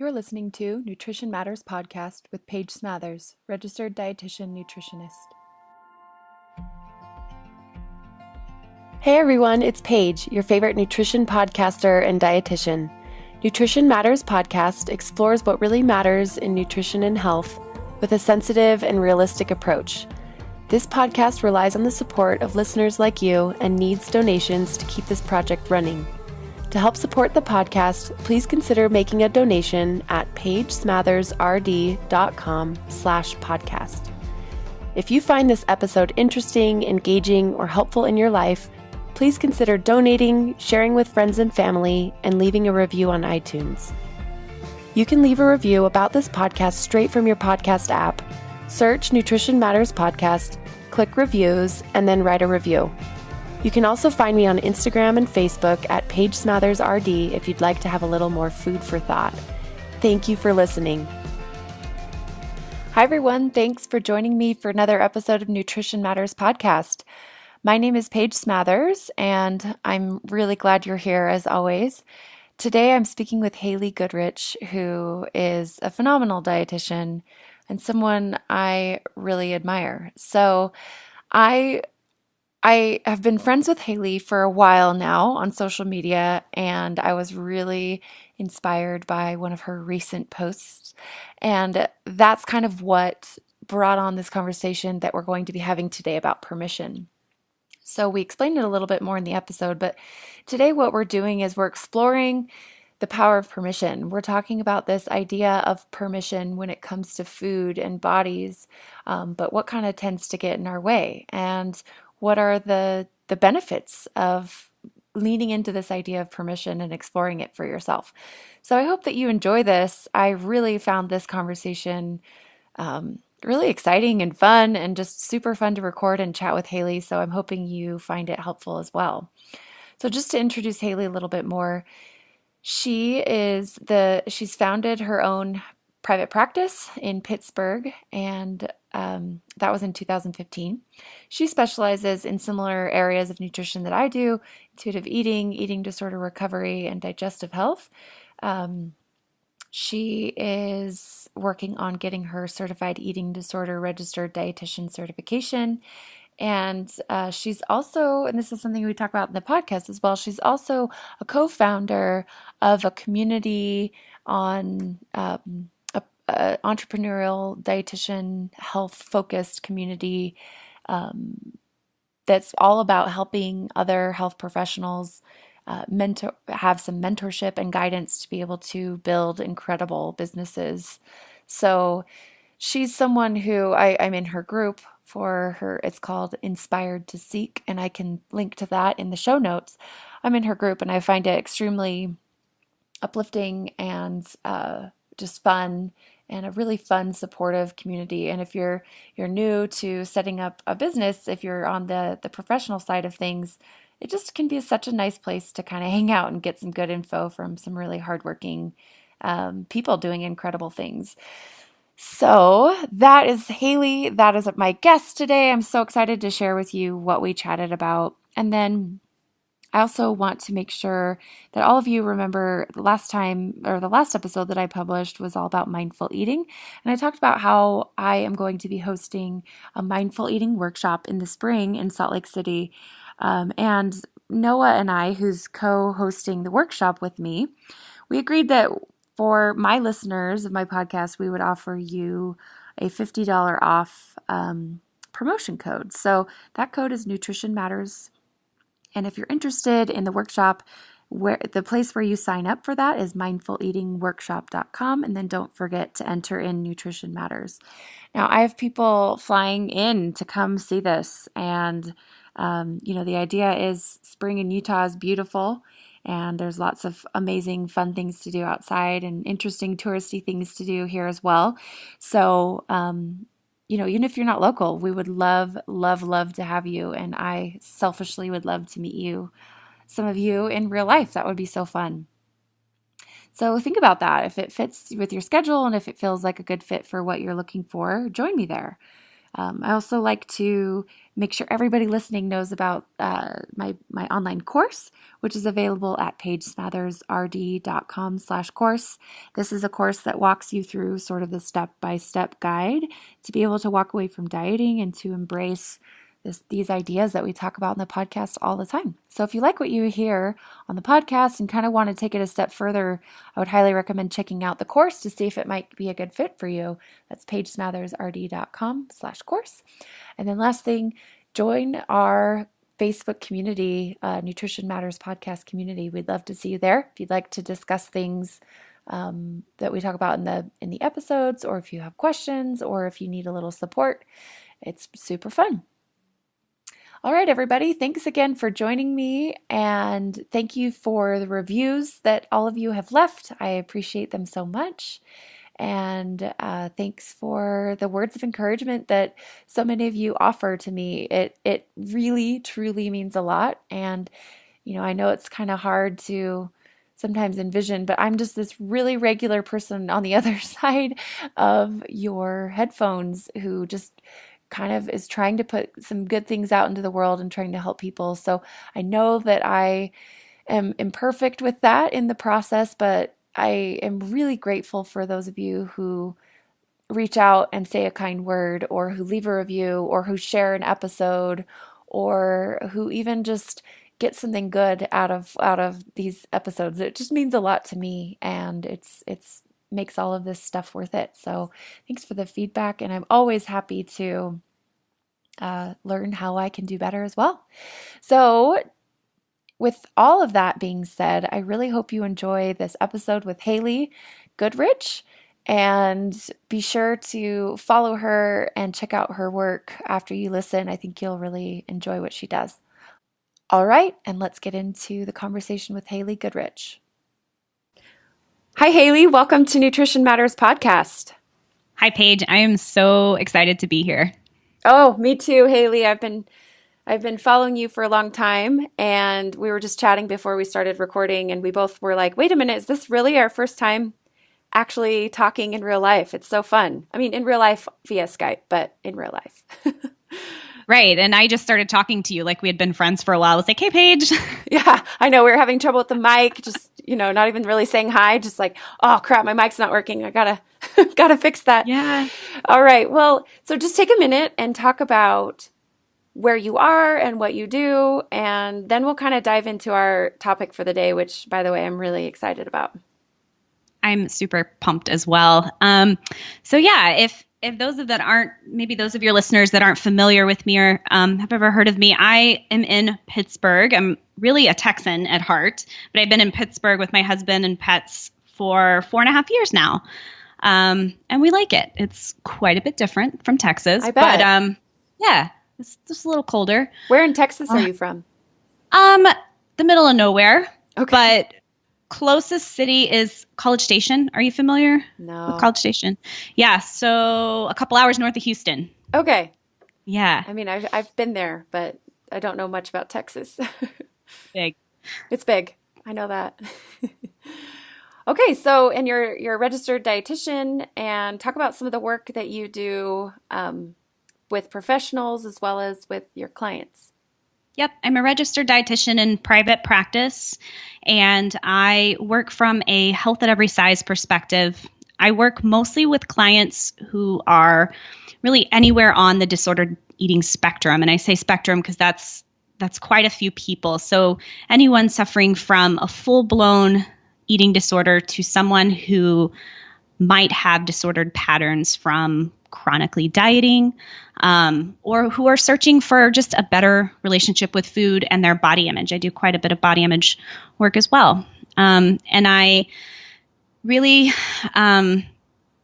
You're listening to Nutrition Matters Podcast with Paige Smathers, registered dietitian nutritionist. Hey everyone, it's Paige, your favorite nutrition podcaster and dietitian. Nutrition Matters Podcast explores what really matters in nutrition and health with a sensitive and realistic approach. This podcast relies on the support of listeners like you and needs donations to keep this project running. To help support the podcast, please consider making a donation at pagesmothersrd.com/podcast. If you find this episode interesting, engaging, or helpful in your life, please consider donating, sharing with friends and family, and leaving a review on iTunes. You can leave a review about this podcast straight from your podcast app. Search Nutrition Matters Podcast, click reviews, and then write a review. You can also find me on Instagram and Facebook at Paige Smathers RD if you'd like to have a little more food for thought. Thank you for listening. Hi everyone, thanks for joining me for another episode of Nutrition Matters Podcast. My name is Paige Smathers, and I'm really glad you're here as always. Today I'm speaking with Haley Goodrich, who is a phenomenal dietitian and someone I really admire. So I have been friends with Haley for a while now on social media, and I was really inspired by one of her recent posts. And that's kind of what brought on this conversation that we're going to be having today about permission. So we explained it a little bit more in the episode, but today what we're doing is we're exploring the power of permission. We're talking about this idea of permission when it comes to food and bodies, but what kind of tends to get in our way, and what are the benefits of leaning into this idea of permission and exploring it for yourself. So I hope that you enjoy this. I really found this conversation really exciting and fun, and just super fun to record and chat with Haley. So I'm hoping you find it helpful as well. So just to introduce Haley a little bit more, she's founded her own private practice in Pittsburgh, and that was in 2015. She specializes in similar areas of nutrition that I do: intuitive eating, eating disorder recovery, and digestive health. She is working on getting her certified eating disorder registered dietitian certification. And she's also, and this is something we talk about in the podcast as well, she's also a co-founder of a community on entrepreneurial dietitian health-focused community that's all about helping other health professionals have some mentorship and guidance to be able to build incredible businesses. So she's someone who I'm in her group for her. It's called Inspired to Seek, and I can link to that in the show notes. I'm in her group, and I find it extremely uplifting and just fun, and a really fun, supportive community. And if you're new to setting up a business, if you're on the professional side of things, it just can be such a nice place to kind of hang out and get some good info from some really hardworking people doing incredible things. So that is Haley. That is my guest today. I'm so excited to share with you what we chatted about. And then I also want to make sure that all of you remember the last episode that I published was all about mindful eating. And I talked about how I am going to be hosting a mindful eating workshop in the spring in Salt Lake City. And Noah and I, who's co-hosting the workshop with me, we agreed that for my listeners of my podcast, we would offer you a $50 off promotion code. So that code is Nutrition Matters. And if you're interested in the workshop, the place where you sign up for that is mindfuleatingworkshop.com. And then don't forget to enter in Nutrition Matters. Now, I have people flying in to come see this. And, the idea is spring in Utah is beautiful. And there's lots of amazing, fun things to do outside and interesting touristy things to do here as well. So, even if you're not local, we would love, love, love to have you. And I selfishly would love to meet you, some of you in real life. That would be so fun. So think about that. If it fits with your schedule and if it feels like a good fit for what you're looking for, join me there. I also like to make sure everybody listening knows about my online course, which is available at pagesmothersrd.com/course. This is a course that walks you through sort of the step-by-step guide to be able to walk away from dieting and to embrace these ideas that we talk about in the podcast all the time. So if you like what you hear on the podcast and kind of want to take it a step further, I would highly recommend checking out the course to see if it might be a good fit for you. That's pagesmothersrd.com/course. And then last thing, join our Facebook community, Nutrition Matters podcast community. We'd love to see you there. If you'd like to discuss things that we talk about in the episodes, or if you have questions, or if you need a little support, it's super fun. All right, everybody, thanks again for joining me, and thank you for the reviews that all of you have left. I appreciate them so much, and thanks for the words of encouragement that so many of you offer to me. It really, truly means a lot, and I know it's kind of hard to sometimes envision, but I'm just this really regular person on the other side of your headphones who just kind of is trying to put some good things out into the world and trying to help people. So I know that I am imperfect with that in the process, but I am really grateful for those of you who reach out and say a kind word, or who leave a review, or who share an episode, or who even just get something good out of these episodes. It just means a lot to me, and it's makes all of this stuff worth it. So thanks for the feedback, and I'm always happy to learn how I can do better as well. So with all of that being said, I really hope you enjoy this episode with Haley Goodrich, and be sure to follow her and check out her work after you listen. I think you'll really enjoy what she does. All right, and let's get into the conversation with Haley Goodrich. Hi, Haley. Welcome to Nutrition Matters podcast. Hi, Paige. I am so excited to be here. Oh, me too, Haley. I've been following you for a long time, and we were just chatting before we started recording, and we both were like, wait a minute, is this really our first time actually talking in real life? It's so fun. I mean, in real life via Skype, but in real life. Right. And I just started talking to you like we had been friends for a while. I was like, hey, Paige. Yeah, I know. We were having trouble with the mic, just, not even really saying hi, just like, oh, crap, my mic's not working. I gotta fix that. Yeah. All right. Well, so just take a minute and talk about where you are and what you do, and then we'll kind of dive into our topic for the day, which, by the way, I'm really excited about. I'm super pumped as well. So yeah, if those of your listeners that aren't familiar with me or have ever heard of me, I am in Pittsburgh. I'm really a Texan at heart, but I've been in Pittsburgh with my husband and pets for 4.5 years now. And we like it. It's quite a bit different from Texas. I bet. But yeah, it's just a little colder. Where in Texas are you from? The middle of nowhere. Okay. But closest city is College Station. Are you familiar? No. With College Station? Yeah. So a couple hours north of Houston. Okay. Yeah. I mean, I've been there, but I don't know much about Texas. Big. It's big. I know that. Okay. So, and you're a registered dietitian, and talk about some of the work that you do with professionals as well as with your clients. Yep. I'm a registered dietitian in private practice, and I work from a health at every size perspective. I work mostly with clients who are really anywhere on the disordered eating spectrum. And I say spectrum because that's quite a few people. So anyone suffering from a full-blown eating disorder to someone who might have disordered patterns from chronically dieting, or who are searching for just a better relationship with food and their body image. I do quite a bit of body image work as well. And I really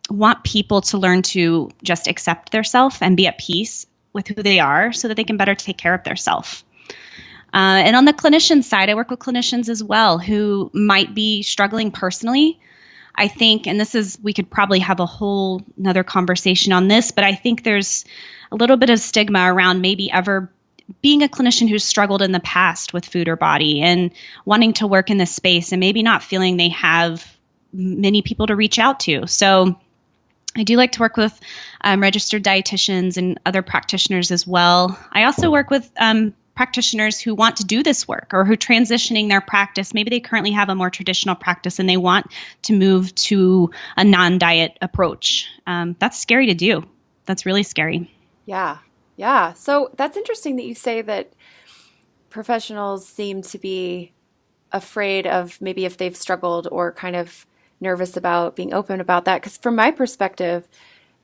want people to learn to just accept themselves and be at peace with who they are so that they can better take care of themselves. And on the clinician side, I work with clinicians as well who might be struggling personally. I think, and we could probably have a whole nother conversation on this, but I think there's a little bit of stigma around maybe ever being a clinician who's struggled in the past with food or body and wanting to work in this space and maybe not feeling they have many people to reach out to. So I do like to work with registered dietitians and other practitioners as well. I also work with practitioners who want to do this work or who are transitioning their practice. Maybe they currently have a more traditional practice and they want to move to a non-diet approach. That's scary to do. That's really scary. Yeah. Yeah. So that's interesting that you say that professionals seem to be afraid of maybe if they've struggled or kind of nervous about being open about that. Because from my perspective,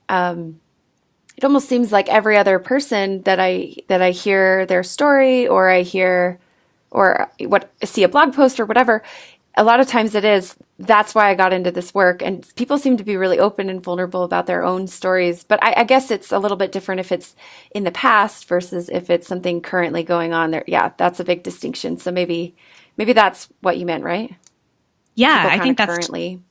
it almost seems like every other person that I hear their story or I hear or see a blog post or whatever, a lot of times that's why I got into this work. And people seem to be really open and vulnerable about their own stories. But I guess it's a little bit different if it's in the past versus if it's something currently going on there. Yeah, that's a big distinction. So maybe that's what you meant, right? Yeah, I think that's currently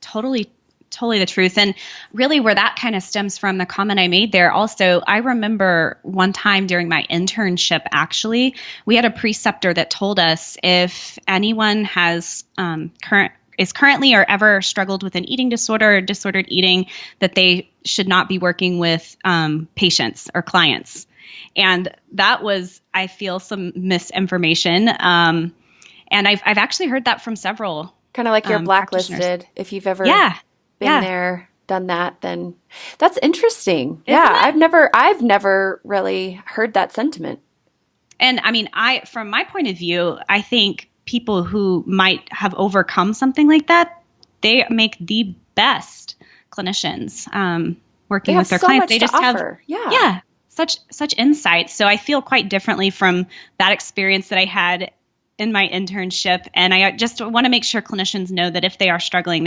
totally the truth. And really where that kind of stems from the comment I made there also, I remember one time during my internship, actually, we had a preceptor that told us if anyone has currently or ever struggled with an eating disorder or disordered eating, that they should not be working with patients or clients. And that was, I feel, some misinformation. And I've actually heard that from several. Kind of like you're blacklisted if you've ever been there, done that, then that's interesting. Isn't it? I've never really heard that sentiment. And I mean, from my point of view, I think people who might have overcome something like that, they make the best clinicians working with their clients. They just have such insight. So I feel quite differently from that experience that I had in my internship. And I just want to make sure clinicians know that if they are struggling,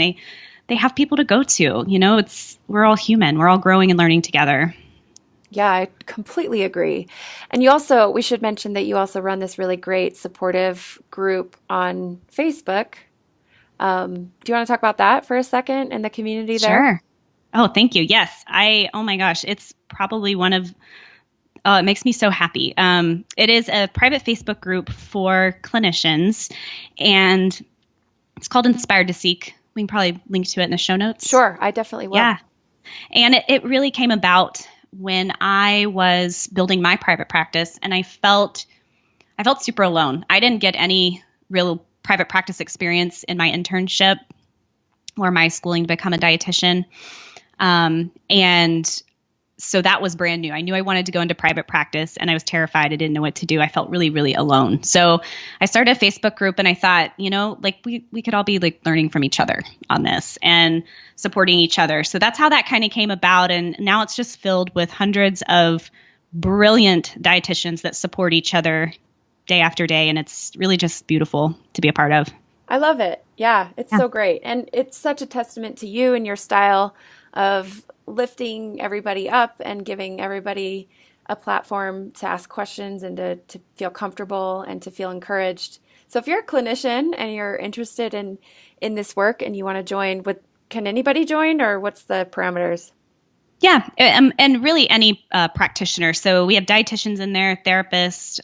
they have people to go to. You know, we're all human. We're all growing and learning together. Yeah, I completely agree. And we should mention that you also run this really great supportive group on Facebook. Do you want to talk about that for a second and the community there? Sure. Oh, thank you. Yes. Oh my gosh, it's probably one of it makes me so happy. It is a private Facebook group for clinicians, and it's called Inspired to Seek. We can probably link to it in the show notes. Sure, I definitely will. Yeah. And it really came about when I was building my private practice, and I felt super alone. I didn't get any real private practice experience in my internship or my schooling to become a dietitian. And so that was brand new. I knew I wanted to go into private practice and I was terrified. I didn't know what to do. I felt really, really alone. So I started a Facebook group and I thought, like we could all be like learning from each other on this and supporting each other. So that's how that kind of came about. And now it's just filled with hundreds of brilliant dietitians that support each other day after day. And it's really just beautiful to be a part of. I love it. Yeah, it's so great. And it's such a testament to you and your style of lifting everybody up and giving everybody a platform to ask questions and to feel comfortable and to feel encouraged. So if you're a clinician and you're interested in this work and you want to join, can anybody join, or what's the parameters? Yeah, and really any practitioner. So we have dietitians in there, therapists,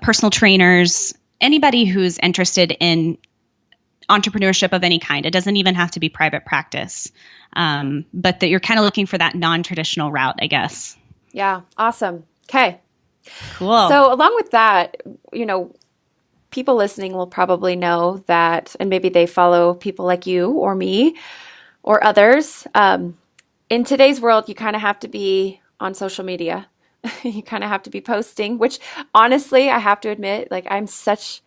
personal trainers, anybody who's interested in entrepreneurship of any kind. It doesn't even have to be private practice, but that you're kind of looking for that non-traditional route, I guess. Yeah. Awesome. Okay. Cool. So along with that, people listening will probably know that, and maybe they follow people like you or me or others. In today's world, you kind of have to be on social media. You kind of have to be posting, which honestly, I have to admit, like I'm such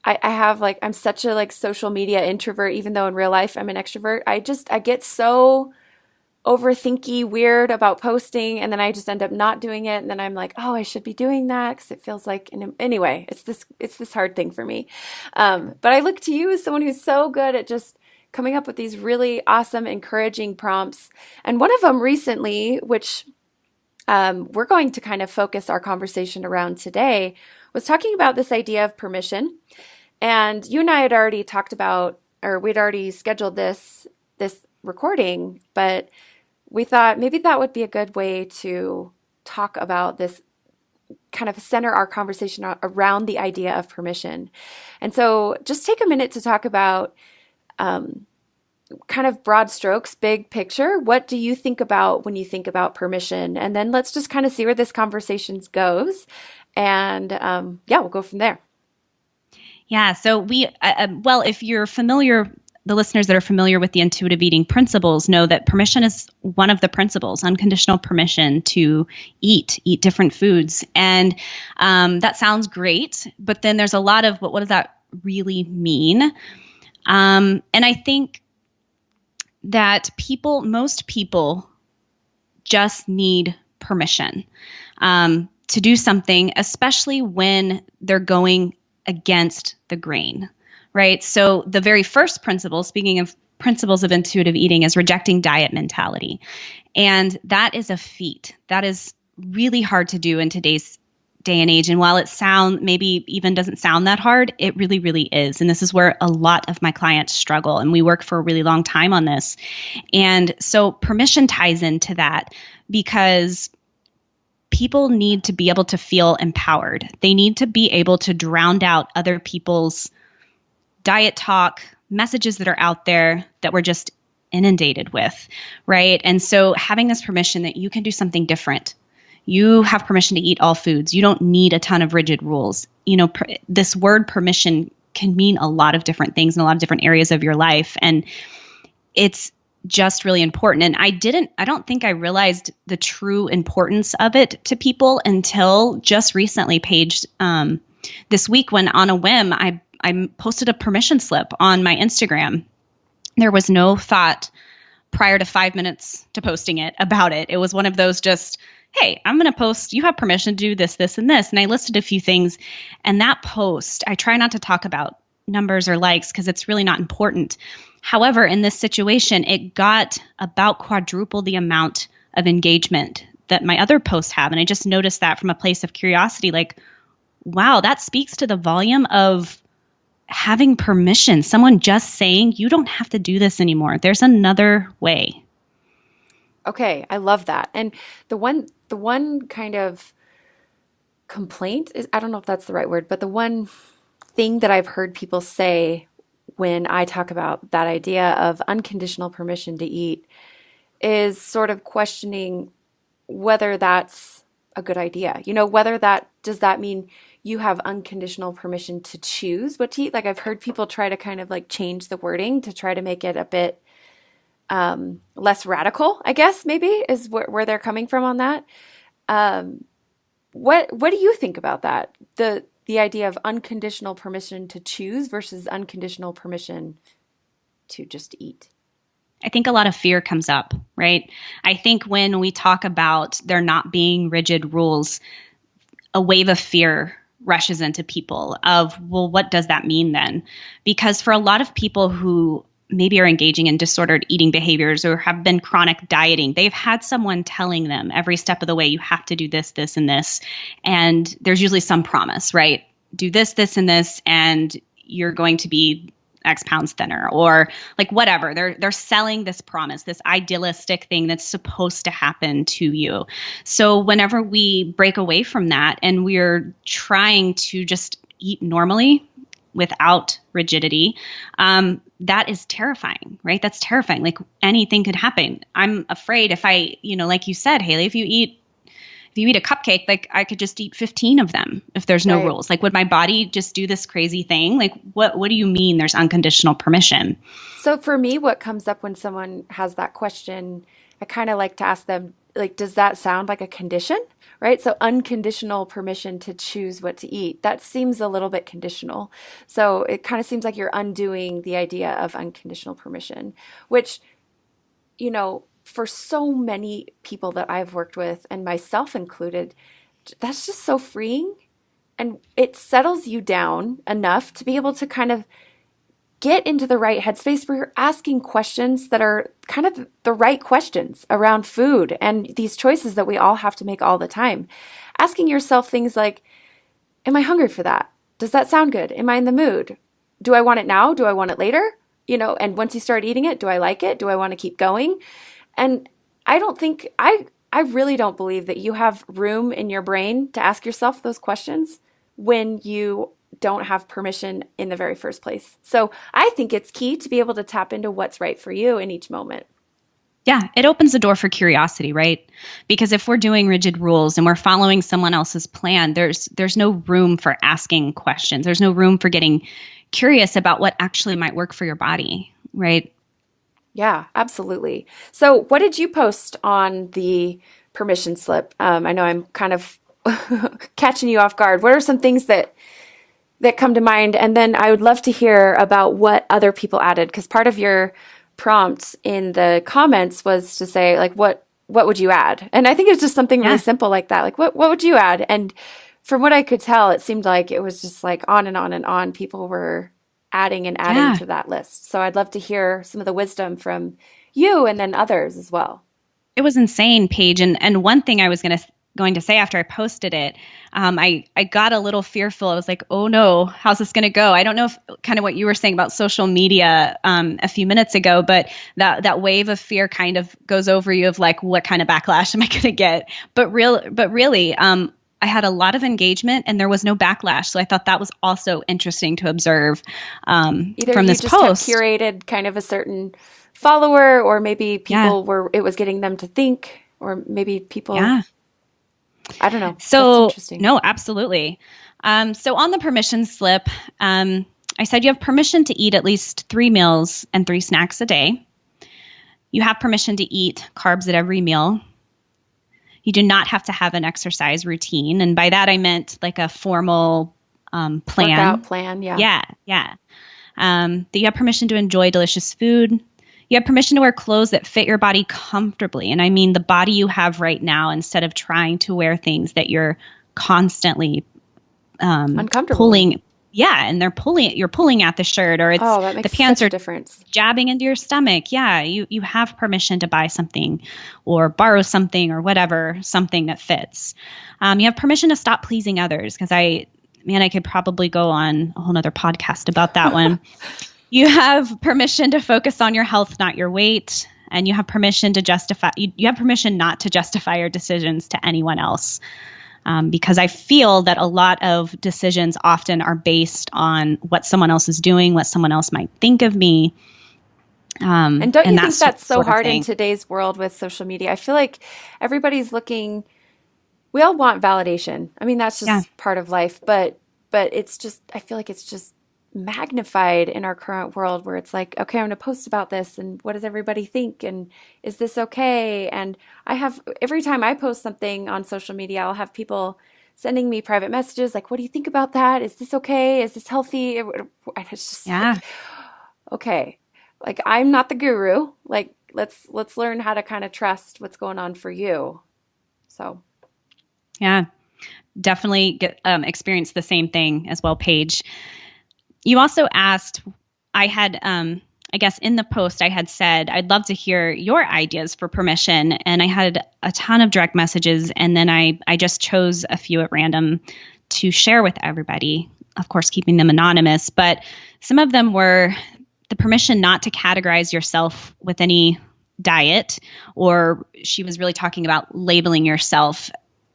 a social media introvert, even though in real life I'm an extrovert. I get so overthinky, weird about posting, and then I just end up not doing it. And then I'm like, oh, I should be doing that because it feels like, anyway, it's this hard thing for me. But I look to you as someone who's so good at just coming up with these really awesome, encouraging prompts. And one of them recently, which we're going to kind of focus our conversation around today, was talking about this idea of permission. And you and I had already talked about, or we'd already scheduled this recording, but we thought maybe that would be a good way to talk about this, kind of center our conversation around the idea of permission. And so just take a minute to talk about kind of broad strokes, big picture, what do you think about when you think about permission? And then let's just kind of see where this conversation goes. And yeah, we'll go from there. Yeah. So well, if you're familiar, the listeners that are familiar with the intuitive eating principles know that permission is one of the principles, unconditional permission to eat different foods. And that sounds great, but then there's a lot of, what does that really mean? And I think that most people just need permission to do something, especially when they're going against the grain, right? So the very first principle, speaking of principles of intuitive eating, is rejecting diet mentality. And that is a feat. That is really hard to do in today's day and age. And while it maybe even doesn't sound that hard, it really, really is. And this is where a lot of my clients struggle. And we work for a really long time on this. And so permission ties into that because people need to be able to feel empowered. They need to be able to drown out other people's diet talk, messages that are out there that we're just inundated with, right? And so having this permission that you can do something different. You have permission to eat all foods. You don't need a ton of rigid rules. This word permission can mean a lot of different things in a lot of different areas of your life. And it's just really important. And I don't think I realized the true importance of it to people until just recently, Paige, this week when on a whim, I posted a permission slip on my Instagram. There was no thought prior to 5 minutes to posting it about it. It was one of those just, hey, I'm going to post, you have permission to do this, this, and this. And I listed a few things. And that post, I try not to talk about numbers or likes because it's really not important. However, in this situation, it got about quadruple the amount of engagement that my other posts have. And I just noticed that from a place of curiosity, like, wow, that speaks to the volume of having permission. Someone just saying, you don't have to do this anymore. There's another way. Okay, I love that. And the one kind of complaint is, I don't know if that's the right word, but the one thing that I've heard people say when I talk about that idea of unconditional permission to eat is sort of questioning whether that's a good idea. Does that mean you have unconditional permission to choose what to eat? Like I've heard people try to kind of like change the wording to try to make it a bit less radical, I guess maybe is where they're coming from on that. What do you think about that? The idea of unconditional permission to choose versus unconditional permission to just eat. I think a lot of fear comes up, right? I think when we talk about there not being rigid rules, a wave of fear rushes into people of, well, what does that mean then? Because for a lot of people who maybe are engaging in disordered eating behaviors or have been chronic dieting, they've had someone telling them every step of the way, you have to do this, this, and this. And there's usually some promise, right? Do this, this, and this, and you're going to be X pounds thinner, or like whatever. They're selling this promise, this idealistic thing that's supposed to happen to you. So whenever we break away from that and we're trying to just eat normally without rigidity, that is terrifying, right? That's terrifying. Like anything could happen. I'm afraid if I, like you said, Haley, if you eat a cupcake, like I could just eat 15 of them if there's no rules. Like would my body just do this crazy thing? Like what do you mean there's unconditional permission? So for me, what comes up when someone has that question, I kind of like to ask them, like, does that sound like a condition? Right? So unconditional permission to choose what to eat. That seems a little bit conditional. So it kind of seems like you're undoing the idea of unconditional permission, which, for so many people that I've worked with, and myself included, that's just so freeing. And it settles you down enough to be able to kind of get into the right headspace where you're asking questions that are kind of the right questions around food and these choices that we all have to make all the time. Asking yourself things like, am I hungry for that? Does that sound good? Am I in the mood? Do I want it now? Do I want it later? And once you start eating it, do I like it? Do I want to keep going? And I really don't believe that you have room in your brain to ask yourself those questions when you don't have permission in the very first place. So I think it's key to be able to tap into what's right for you in each moment. Yeah, it opens the door for curiosity, right? Because if we're doing rigid rules and we're following someone else's plan, there's no room for asking questions. There's no room for getting curious about what actually might work for your body, right? Yeah, absolutely. So what did you post on the permission slip? I know I'm kind of catching you off guard. What are some things that come to mind? And then I would love to hear about what other people added, because part of your prompt in the comments was to say, like, what would you add? And I think it's just something really simple like that. Like, what would you add? And from what I could tell, it seemed like it was just like on and on and on. People were adding and adding to that list. So I'd love to hear some of the wisdom from you and then others as well. It was insane, Paige. And one thing I was going to say after I posted it, I got a little fearful. I was like, oh no, how's this going to go? I don't know if kind of what you were saying about social media a few minutes ago, but that wave of fear kind of goes over you of like, what kind of backlash am I going to get? But really, I had a lot of engagement and there was no backlash. So I thought that was also interesting to observe Either from this you just post. have curated kind of a certain follower, or maybe people were, it was getting them to think, or maybe people, I don't know. So, that's interesting. No, absolutely. So on the permission slip, I said you have permission to eat at least 3 meals and 3 snacks a day. You have permission to eat carbs at every meal. You do not have to have an exercise routine. And by that, I meant like a formal plan. Workout plan, yeah. Yeah. That you have permission to enjoy delicious food. You have permission to wear clothes that fit your body comfortably. And I mean the body you have right now, instead of trying to wear things that you're constantly uncomfortable pulling. Yeah, and you're pulling at the shirt, or it's that makes the pants such a are difference. Jabbing into your stomach. Yeah, you have permission to buy something or borrow something or whatever, something that fits. You have permission to stop pleasing others, because I could probably go on a whole nother podcast about that one. You have permission to focus on your health, not your weight. And you have permission to you have permission not to justify your decisions to anyone else. Because I feel that a lot of decisions often are based on what someone else is doing, what someone else might think of me. And don't you think that's so hard in today's world with social media? I feel like everybody's looking, we all want validation. I mean, that's just part of life, but it's just, I feel like it's just magnified in our current world, where it's like, okay, I'm going to post about this, and what does everybody think, and is this okay? And every time I post something on social media, I'll have people sending me private messages like, what do you think about that? Is this okay? Is this healthy? And it's just like, okay, like, I'm not the guru. Like, let's learn how to kind of trust what's going on for you. So definitely experience the same thing as well, Paige. You also asked, I had, I guess in the post I had said, I'd love to hear your ideas for permission. And I had a ton of direct messages. And then I just chose a few at random to share with everybody, of course, keeping them anonymous. But some of them were the permission not to categorize yourself with any diet, or she was really talking about labeling yourself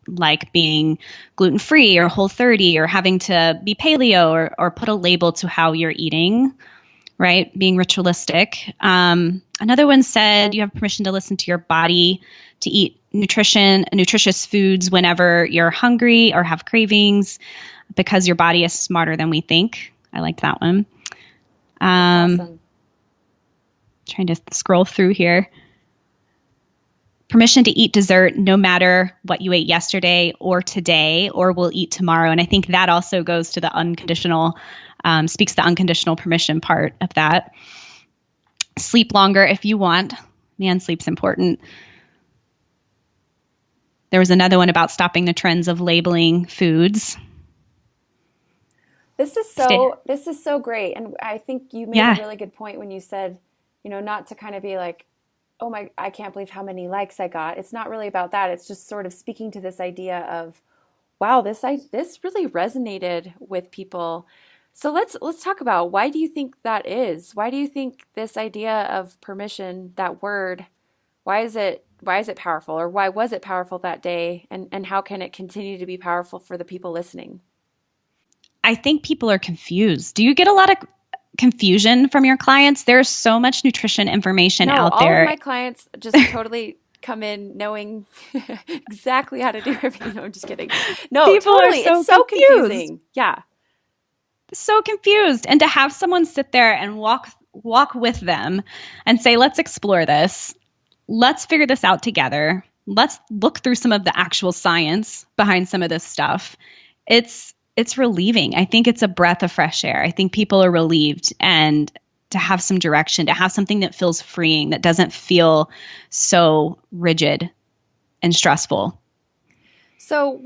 like being gluten-free or Whole30, or having to be paleo, or put a label to how you're eating, right? Being ritualistic. Another one said you have permission to listen to your body, to eat nutritious foods whenever you're hungry or have cravings, because your body is smarter than we think. I liked that one. Awesome. Trying to scroll through here. Permission to eat dessert no matter what you ate yesterday or today, or will eat tomorrow. And I think that also goes to the unconditional, speaks the unconditional permission part of that. Sleep longer if you want. Man, sleep's important. There was another one about stopping the trends of labeling foods. This is so great. And I think you made a really good point when you said, not to kind of be like, oh I can't believe how many likes I got. It's not really about that. It's just sort of speaking to this idea of, wow, this really resonated with people. So let's talk about, why do you think that is? Why do you think this idea of permission, that word, why is it powerful, or why was it powerful that day? And how can it continue to be powerful for the people listening? I think people are confused. Do you get a lot of confusion from your clients? There's so much nutrition information No, out all of there. my clients just totally come in knowing exactly how to do everything. No, I'm just kidding. No, People totally. are so It's so confused. confusing. Yeah. So confused. And to have someone sit there and walk with them and say, let's explore this. Let's figure this out together. Let's look through some of the actual science behind some of this stuff. It's relieving. I think it's a breath of fresh air. I think people are relieved, and to have some direction, to have something that feels freeing, that doesn't feel so rigid and stressful. So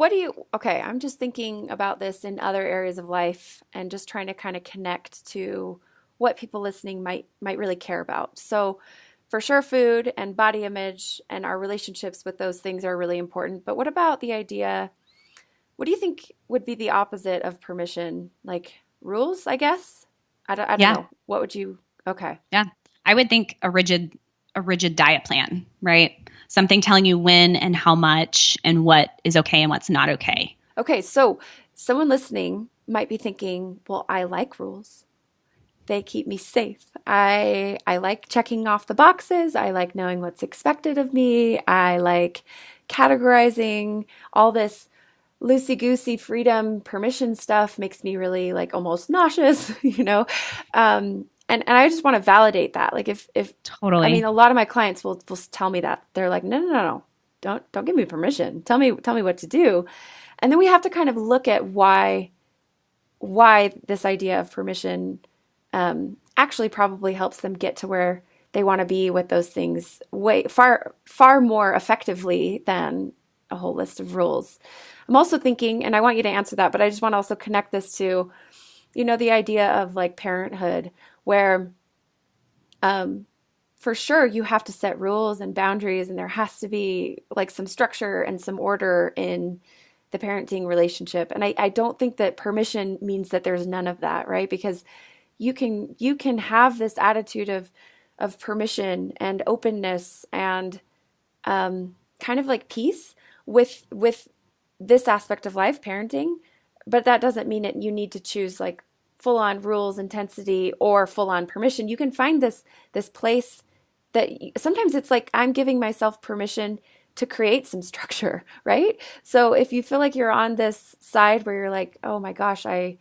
okay, I'm just thinking about this in other areas of life and just trying to kind of connect to what people listening might really care about. So for sure, food and body image and our relationships with those things are really important. But what about the idea? What do you think would be the opposite of permission? Like rules, I guess? I don't Yeah. know. What would you, okay. Yeah. I would think a rigid diet plan, right? Something telling you when and how much and what is okay and what's not okay. Okay, so someone listening might be thinking, well, I like rules. They keep me safe. I like checking off the boxes. I like knowing what's expected of me. I like categorizing. All this loosey-goosey freedom permission stuff makes me really like almost nauseous, you know? And I just want to validate that. Like if Totally. I mean, a lot of my clients will tell me that. They're like, no. Don't give me permission. Tell me what to do. And then we have to kind of look at why this idea of permission actually probably helps them get to where they want to be with those things way far more effectively than a whole list of rules. I'm also thinking, and I want you to answer that, but I just want to also connect this to, the idea of like parenthood, where for sure you have to set rules and boundaries, and there has to be like some structure and some order in the parenting relationship. And I don't think that permission means that there's none of that, right? Because you can have this attitude of permission and openness and kind of like peace with this aspect of life, parenting, but that doesn't mean that you need to choose like full on rules, intensity, or full on permission. You can find this place that sometimes it's like I'm giving myself permission to create some structure, right? So if you feel like you're on this side where you're like, oh my gosh, my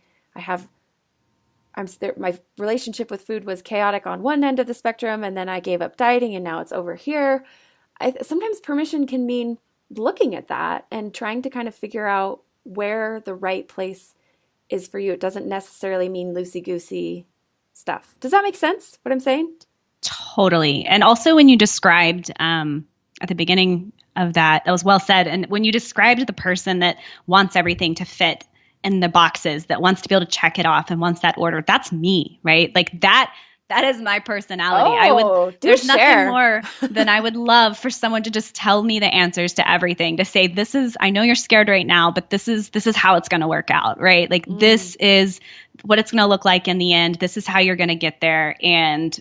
relationship with food was chaotic on one end of the spectrum, and then I gave up dieting, and now it's over here. Sometimes permission can mean looking at that and trying to kind of figure out where the right place is for you. It doesn't necessarily mean loosey-goosey stuff. Does that make sense, what I'm saying? Totally. And also when you described at the beginning of that was well said. And when you described the person that wants everything to fit in the boxes, that wants to be able to check it off and wants that order, that's me, right? Like that is my personality. There's nothing more than I would love for someone to just tell me the answers to everything, to say, I know you're scared right now, but this is how it's going to work out, right? Like this is what it's going to look like in the end. This is how you're going to get there. And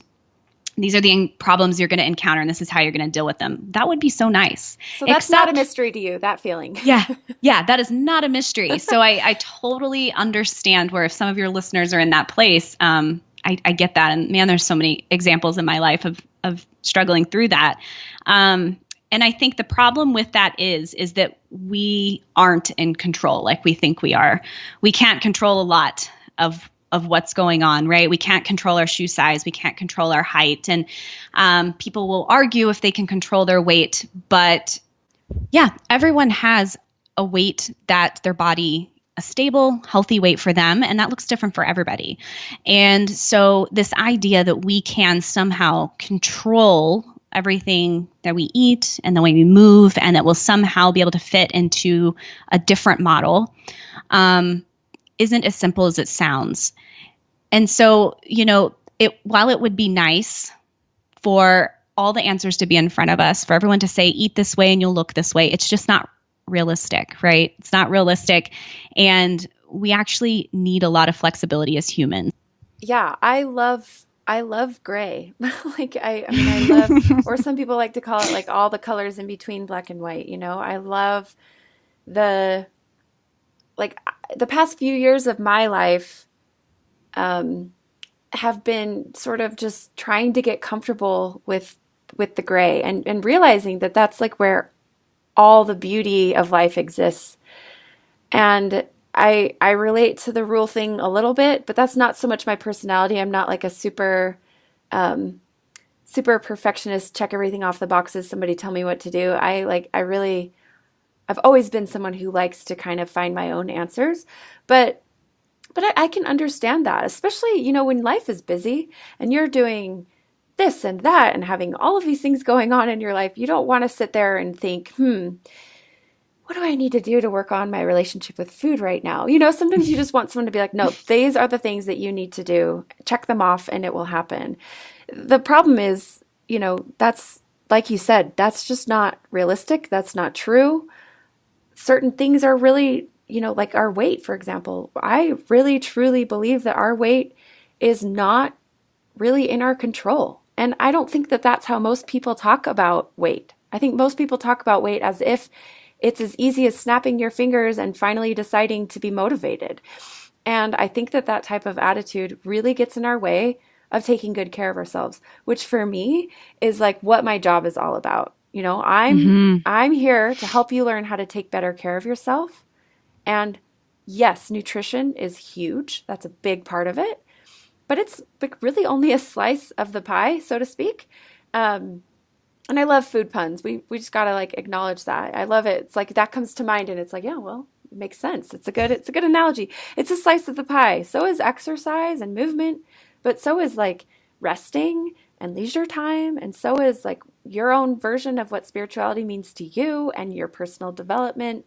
these are the problems you're going to encounter, and this is how you're going to deal with them. That would be so nice. So that's not a mystery to you, that feeling. Yeah, that is not a mystery. So I totally understand where if some of your listeners are in that place, I get that. And man, there's so many examples in my life of struggling through that. And I think the problem with that is that we aren't in control like we think we are. We can't control a lot of what's going on, right? We can't control our shoe size. We can't control our height. And people will argue if they can control their weight. But yeah, everyone has a weight that their body, a stable, healthy weight for them, and that looks different for everybody. And so this idea that we can somehow control everything that we eat and the way we move, and that we'll somehow be able to fit into a different model, isn't as simple as it sounds. And so, while it would be nice for all the answers to be in front of us, for everyone to say, eat this way and you'll look this way, it's just not realistic, right? It's not realistic. And we actually need a lot of flexibility as humans. Yeah, I love gray. Like I love, or some people like to call it like all the colors in between black and white. I love like the past few years of my life have been sort of just trying to get comfortable with the gray and realizing that that's like where all the beauty of life exists. And I relate to the rule thing a little bit, but that's not so much my personality. I'm not like a super perfectionist, check everything off the boxes, somebody tell me what to do. I've always been someone who likes to kind of find my own answers, but I can understand that, especially, when life is busy and you're doing this and that and having all of these things going on in your life. You don't want to sit there and think, what do I need to do to work on my relationship with food right now? Sometimes you just want someone to be like, no, these are the things that you need to do. Check them off and it will happen. The problem is, that's, like you said, that's just not realistic. That's not true. Certain things are really, like our weight, for example. I really, truly believe that our weight is not really in our control. And I don't think that that's how most people talk about weight. I think most people talk about weight as if it's as easy as snapping your fingers and finally deciding to be motivated. And I think that that type of attitude really gets in our way of taking good care of ourselves, which for me is like what my job is all about. I'm here to help you learn how to take better care of yourself. And yes, nutrition is huge. That's a big part of it, but it's like really only a slice of the pie, so to speak. And I love food puns. We just gotta like acknowledge that. I love it. It's like that comes to mind, and it's like, yeah, well, it makes sense. It's a good analogy. It's a slice of the pie. So is exercise and movement, but so is like resting and leisure time, and so is like your own version of what spirituality means to you and your personal development,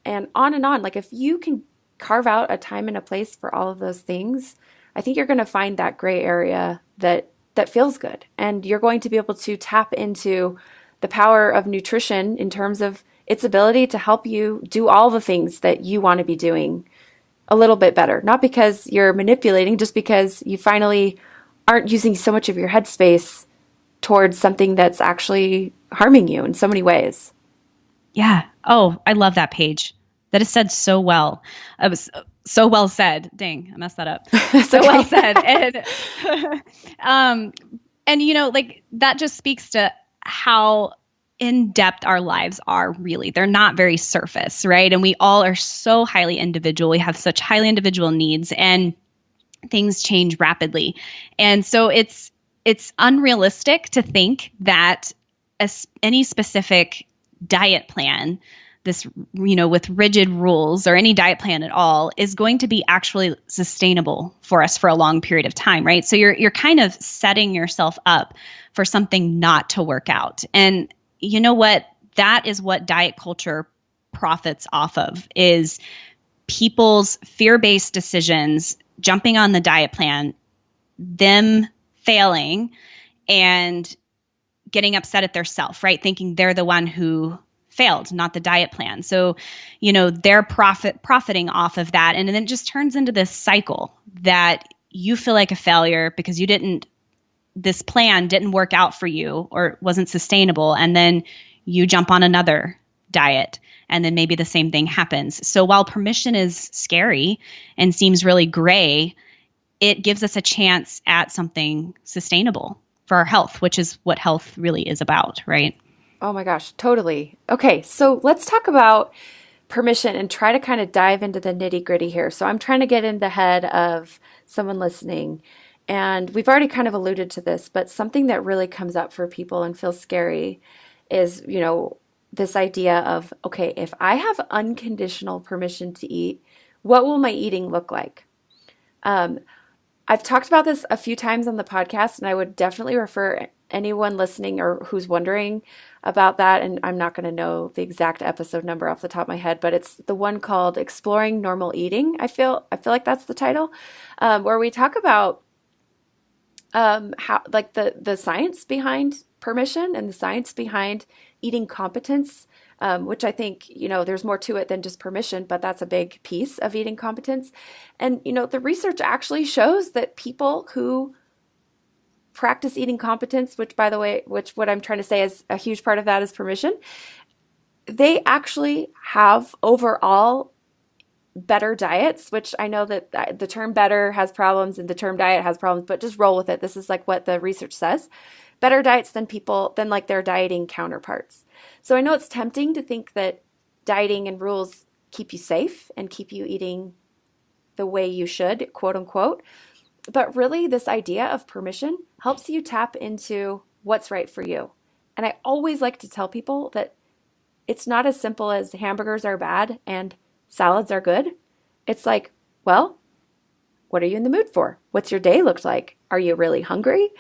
and on and on. Like if you can carve out a time and a place for all of those things, I think you're going to find that gray area that feels good. And you're going to be able to tap into the power of nutrition in terms of its ability to help you do all the things that you want to be doing a little bit better. Not because you're manipulating, just because you finally aren't using so much of your headspace towards something that's actually harming you in so many ways. Yeah. Oh, I love that page. That is said so well. It was so well said. Dang, I messed that up. So okay. Well said. And like that just speaks to how in depth our lives are really. They're not very surface, right? And we all are so highly individual. We have such highly individual needs, and things change rapidly. And so it's unrealistic to think that any specific diet plan, this, with rigid rules, or any diet plan at all, is going to be actually sustainable for us for a long period of time, right? So you're kind of setting yourself up for something not to work out. And you know what? That is what diet culture profits off of, is people's fear-based decisions, jumping on the diet plan, them failing, and getting upset at their self, right? Thinking they're the one who failed, not the diet plan. So, they're profiting off of that. And then it just turns into this cycle that you feel like a failure because this plan didn't work out for you or wasn't sustainable. And then you jump on another diet, and then maybe the same thing happens. So while permission is scary and seems really gray, it gives us a chance at something sustainable for our health, which is what health really is about, right? Oh my gosh, totally. Okay, so let's talk about permission and try to kind of dive into the nitty gritty here. So I'm trying to get in the head of someone listening, and we've already kind of alluded to this, but something that really comes up for people and feels scary is, this idea of, okay, if I have unconditional permission to eat, what will my eating look like? I've talked about this a few times on the podcast, and I would definitely refer anyone listening or who's wondering about that, and I'm not going to know the exact episode number off the top of my head, but it's the one called Exploring Normal Eating. I feel like that's the title, where we talk about how, like, the science behind permission and the science behind eating competence, which I think, there's more to it than just permission, but that's a big piece of eating competence. And, the research actually shows that people who practice eating competence, which, by the way, what I'm trying to say is a huge part of that is permission, they actually have overall better diets, which I know that the term better has problems and the term diet has problems, but just roll with it. This is like what the research says. Better diets than like their dieting counterparts. So I know it's tempting to think that dieting and rules keep you safe and keep you eating the way you should, quote unquote. But really, this idea of permission helps you tap into what's right for you. And I always like to tell people that it's not as simple as hamburgers are bad and salads are good. It's like, well, what are you in the mood for? What's your day looked like? Are you really hungry?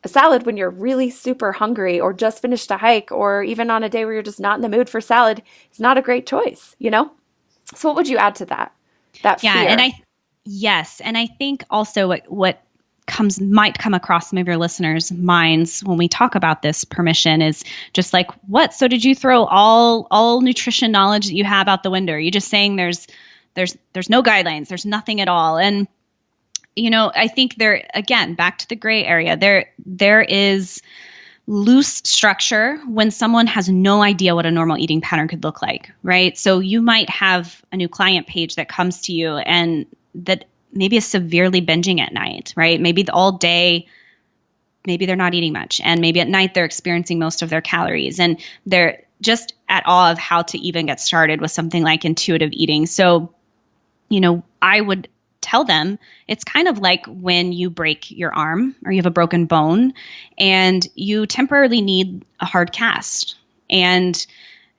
A salad when you're really super hungry or just finished a hike or even on a day where you're just not in the mood for salad, it's not a great choice, So what would you add to that? That fear? Yes. And I think also what might come across some of your listeners' minds when we talk about this permission is just like, what? So did you throw all nutrition knowledge that you have out the window? Are you just saying there's no guidelines, there's nothing at all? And I think again, back to the gray area, there is loose structure when someone has no idea what a normal eating pattern could look like, right? So you might have a new client page that comes to you and that maybe is severely binging at night, right? Maybe all day, maybe they're not eating much. And maybe at night they're experiencing most of their calories. And they're just at awe of how to even get started with something like intuitive eating. So, I would tell them it's kind of like when you break your arm or you have a broken bone and you temporarily need a hard cast. And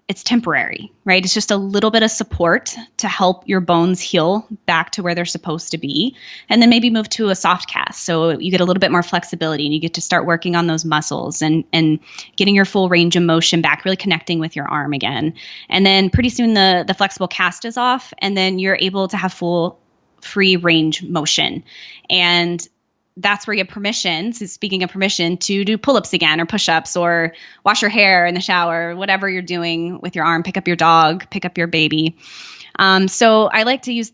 it's temporary, right? It's just a little bit of support to help your bones heal back to where they're supposed to be. And then maybe move to a soft cast. So you get a little bit more flexibility and you get to start working on those muscles and getting your full range of motion back, really connecting with your arm again. And then pretty soon the flexible cast is off and then you're able to have full free range motion. And that's where you get permission, so speaking of permission, to do pull-ups again or push-ups or wash your hair in the shower, whatever you're doing with your arm, pick up your dog, pick up your baby. So I like to use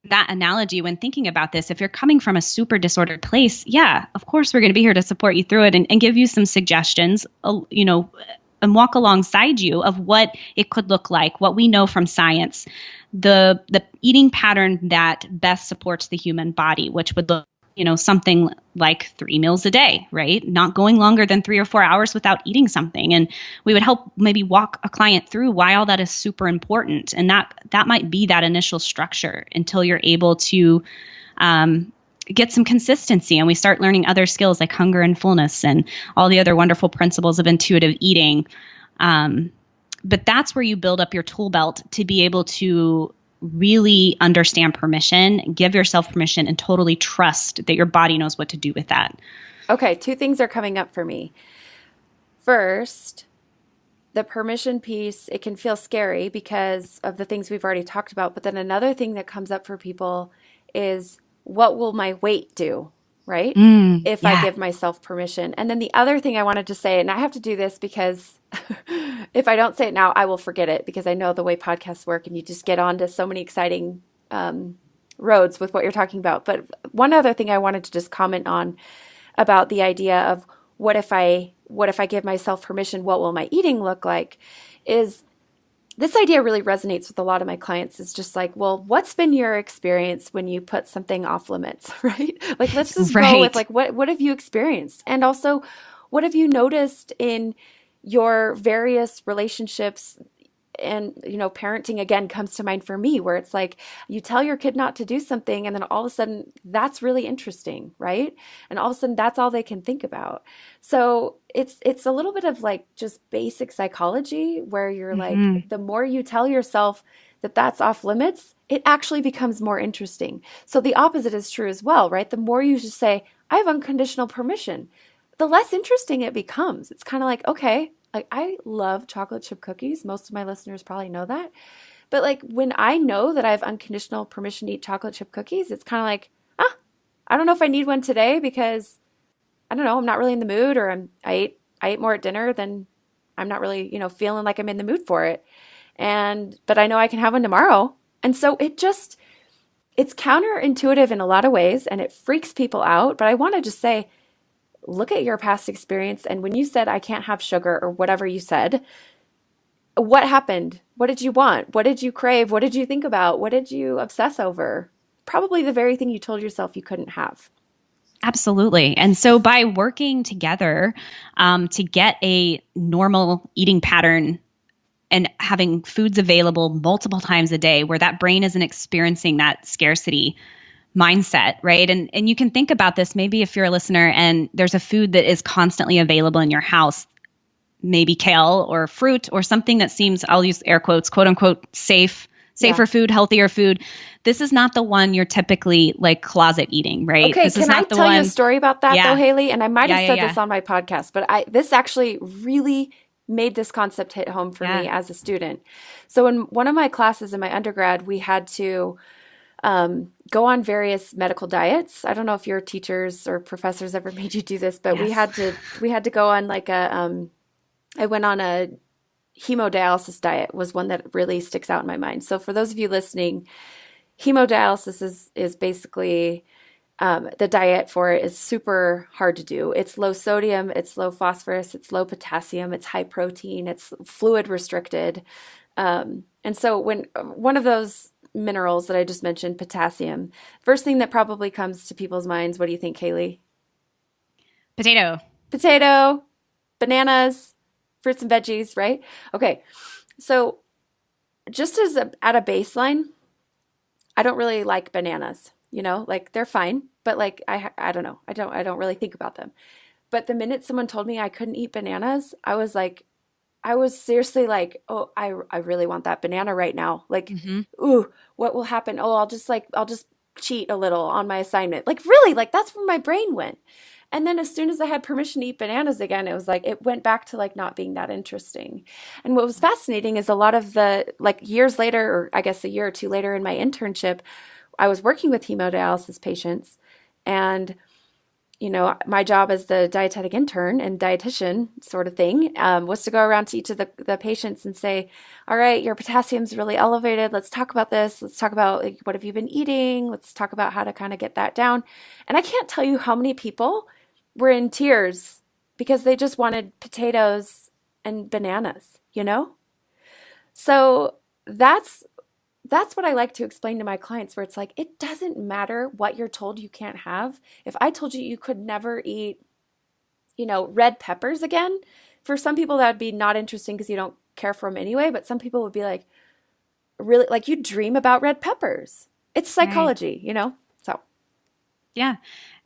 that analogy when thinking about this. If you're coming from a super disordered place, yeah, of course, we're going to be here to support you through it and give you some suggestions, and walk alongside you of what it could look like, what we know from science, the eating pattern that best supports the human body, which would look something like 3 meals a day, right? Not going longer than 3 or 4 hours without eating something. And we would help maybe walk a client through why all that is super important. And that might be that initial structure until you're able to get some consistency and we start learning other skills like hunger and fullness and all the other wonderful principles of intuitive eating. But that's where you build up your tool belt to be able to really understand permission, give yourself permission, and totally trust that your body knows what to do with that. Okay, 2 things are coming up for me. First, the permission piece, it can feel scary because of the things we've already talked about. But then another thing that comes up for people is, what will my weight do, right? If I give myself permission. And then the other thing I wanted to say, and I have to do this because if I don't say it now, I will forget it because I know the way podcasts work and you just get onto so many exciting roads with what you're talking about. But one other thing I wanted to just comment on about the idea of what if I give myself permission, what will my eating look like, is this idea really resonates with a lot of my clients. Is just like, well, what's been your experience when you put something off limits, right? Like, let's just go with like, what have you experienced? And also, what have you noticed in your various relationships? And, parenting again comes to mind for me, where it's like you tell your kid not to do something and then all of a sudden that's really interesting, right? And all of a sudden that's all they can think about. So it's a little bit of like just basic psychology where you're like, the more you tell yourself that that's off limits, it actually becomes more interesting. So the opposite is true as well, right? The more you just say, I have unconditional permission, the less interesting it becomes. It's kind of like, okay, like I love chocolate chip cookies. Most of my listeners probably know that. But like when I know that I have unconditional permission to eat chocolate chip cookies, it's kind of like, I don't know if I need one today because I don't know, I'm not really in the mood, or I ate more at dinner than I'm not really, feeling like I'm in the mood for it. But I know I can have one tomorrow. And so it's counterintuitive in a lot of ways and it freaks people out. But I want to just say, look at your past experience. And when you said, I can't have sugar or whatever you said, what happened? What did you want? What did you crave? What did you think about? What did you obsess over? Probably the very thing you told yourself you couldn't have. Absolutely. And so by working together to get a normal eating pattern and having foods available multiple times a day where that brain isn't experiencing that scarcity mindset, right? And you can think about this maybe if you're a listener and there's a food that is constantly available in your house, maybe kale or fruit or something that seems, I'll use air quotes, quote unquote, safer food, healthier food. This is not the one you're typically like closet eating, right? Okay, this can is I not the tell one. you a story about that though, Haley? And I might have said this on my podcast, but this actually really made this concept hit home for me as a student. So in one of my classes in my undergrad, we had to go on various medical diets. I don't know if your teachers or professors ever made you do this, but we had to go on like I went on a hemodialysis diet was one that really sticks out in my mind. So for those of you listening, hemodialysis is basically the diet for it is super hard to do. It's low sodium, it's low phosphorus, it's low potassium, it's high protein, it's fluid restricted. And so when one of those minerals that I just mentioned, potassium, first thing that probably comes to people's minds, what do you think, Haley? Potato, bananas, fruits and veggies, right? Okay. So just as at a baseline, I don't really like bananas, like they're fine, but like, I don't know. I don't really think about them. But the minute someone told me I couldn't eat bananas, I was seriously like, oh, I really want that banana right now. Like, ooh, what will happen? Oh, I'll just cheat a little on my assignment. Like really, like that's where my brain went. And then as soon as I had permission to eat bananas again, it was like, it went back to like not being that interesting. And what was fascinating is a lot of the like years later, or I guess a year or two later in my internship, I was working with hemodialysis patients and my job as the dietetic intern and dietitian sort of thing was to go around to each of the patients and say, all right, your potassium's really elevated. Let's talk about this. Let's talk about like, what have you been eating? Let's talk about how to kind of get that down. And I can't tell you how many people were in tears because they just wanted potatoes and bananas, So that's what I like to explain to my clients where it's like, it doesn't matter what you're told you can't have. If I told you you could never eat, red peppers again, for some people that would be not interesting because you don't care for them anyway. But some people would be like, really, like you dream about red peppers. It's psychology, So. Yeah.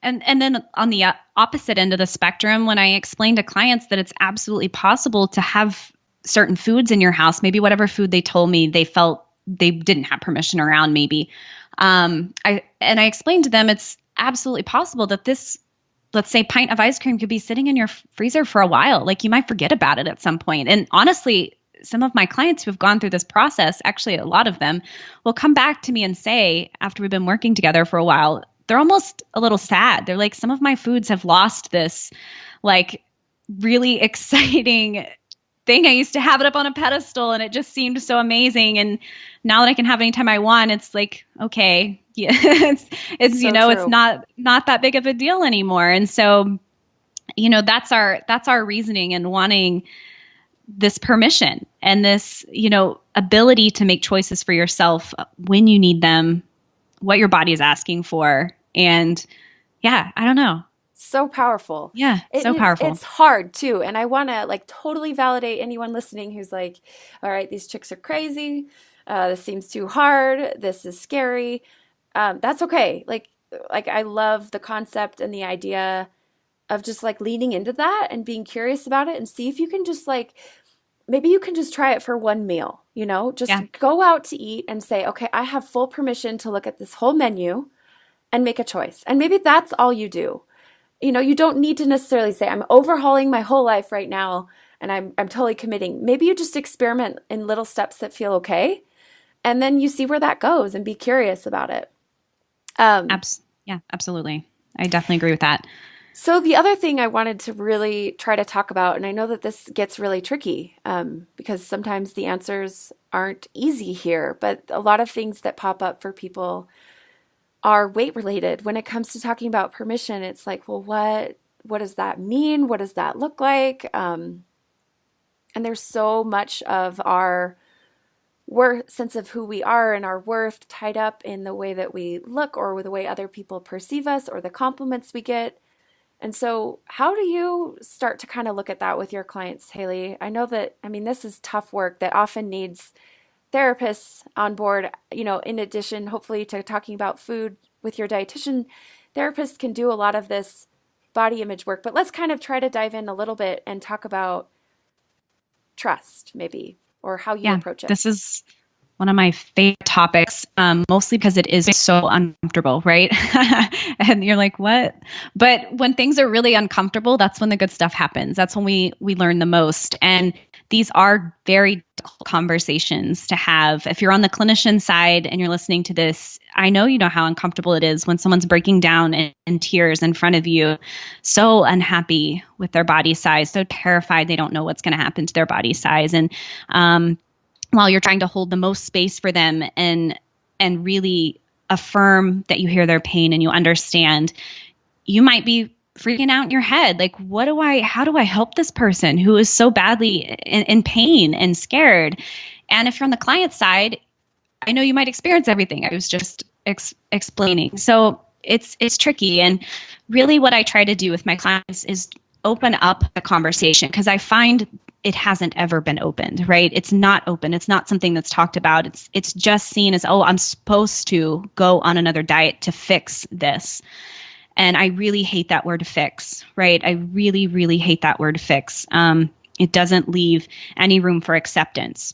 And then on the opposite end of the spectrum, when I explain to clients that it's absolutely possible to have certain foods in your house, maybe whatever food they told me they felt they didn't have permission around maybe. I explained to them it's absolutely possible that this, let's say, pint of ice cream could be sitting in your freezer for a while. Like you might forget about it at some point. And honestly, some of my clients who have gone through this process, actually a lot of them, will come back to me and say, after we've been working together for a while, they're almost a little sad. They're like, some of my foods have lost this like really exciting thing. I used to have it up on a pedestal and it just seemed so amazing. And now that I can have it anytime I want, it's like, okay, yeah, it's so true. It's not that big of a deal anymore. And so, that's our reasoning and wanting this permission and this, ability to make choices for yourself when you need them, what your body is asking for. And yeah, I don't know. So powerful. Yeah, so powerful. It's hard too. And I want to like totally validate anyone listening who's like, all right, these chicks are crazy. This seems too hard. This is scary. That's okay. Like I love the concept and the idea of just like leaning into that and being curious about it and see if you can just like, maybe you can just try it for one meal, go out to eat and say, okay, I have full permission to look at this whole menu and make a choice. And maybe that's all you do. You don't need to necessarily say, I'm overhauling my whole life right now and I'm totally committing. Maybe you just experiment in little steps that feel okay. And then you see where that goes and be curious about it. Yeah, absolutely. I definitely agree with that. So the other thing I wanted to really try to talk about, and I know that this gets really tricky because sometimes the answers aren't easy here, but a lot of things that pop up for people are weight related. When it comes to talking about permission, it's like, well, what does that mean? What does that look like? And there's so much of our worth, sense of who we are and our worth tied up in the way that we look or the way other people perceive us or the compliments we get. And so how do you start to kind of look at that with your clients, Haley? I know that, I mean, this is tough work that often needs therapists on board, in addition, hopefully, to talking about food with your dietitian. Therapists can do a lot of this body image work, but let's kind of try to dive in a little bit and talk about trust, maybe, or how you approach it. This is one of my favorite topics, mostly because it is so uncomfortable, right? And you're like, what? But when things are really uncomfortable, that's when the good stuff happens. That's when we learn the most. And these are very difficult conversations to have. If you're on the clinician side and you're listening to this, I know you know how uncomfortable it is when someone's breaking down in tears in front of you, so unhappy with their body size, so terrified they don't know what's going to happen to their body size. And while you're trying to hold the most space for them and really affirm that you hear their pain and you understand, you might be freaking out in your head. Like, how do I help this person who is so badly in pain and scared? And if you're on the client side, I know you might experience everything I was just explaining. So it's tricky. And really what I try to do with my clients is open up the conversation, because I find it hasn't ever been opened, right? It's not open. It's not something that's talked about. It's just seen as, oh, I'm supposed to go on another diet to fix this. And I really hate that word fix, right? I really, really hate that word fix. It doesn't leave any room for acceptance.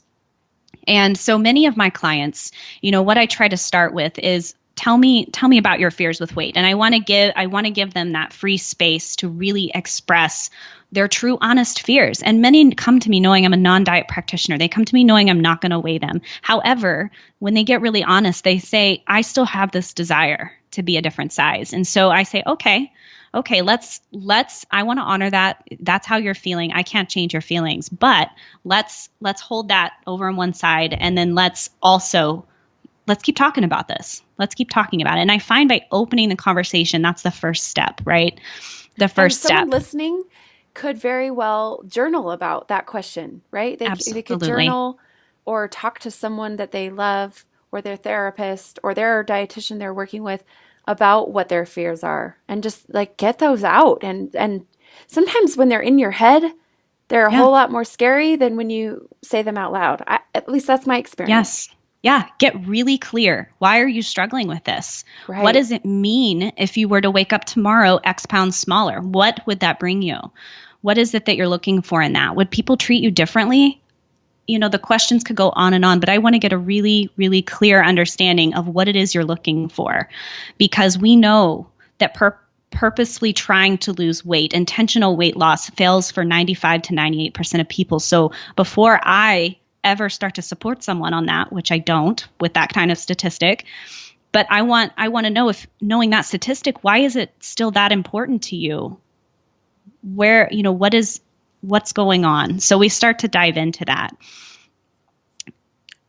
And so many of my clients, what I try to start with is tell me about your fears with weight. And I want to give them that free space to really express their true, honest fears. And many come to me knowing I'm a non-diet practitioner. They come to me knowing I'm not going to weigh them. However, when they get really honest, they say, I still have this desire to be a different size. And so I say, okay, let's, I want to honor that. That's how you're feeling. I can't change your feelings, but let's hold that over on one side. And then let's keep talking about this. Let's keep talking about it. And I find by opening the conversation, that's the first step, right? The first step. Someone listening could very well journal about that question, right? They could journal or talk to someone that they love, or their therapist or their dietitian they're working with, about what their fears are, and just like get those out. And sometimes when they're in your head, they're a whole lot more scary than when you say them out loud. At least that's my experience. Yes. Yeah. Get really clear. Why are you struggling with this? Right. What does it mean if you were to wake up tomorrow X pounds smaller? What would that bring you? What is it that you're looking for in that? Would people treat you differently? The questions could go on and on, but I want to get a really, really clear understanding of what it is you're looking for, because we know that purposely trying to lose weight, intentional weight loss, fails for 95 to 98% of people. So before I ever start to support someone on that, which I don't with that kind of statistic, but I want to know, if knowing that statistic, why is it still that important to you? Where, what's going on? So we start to dive into that.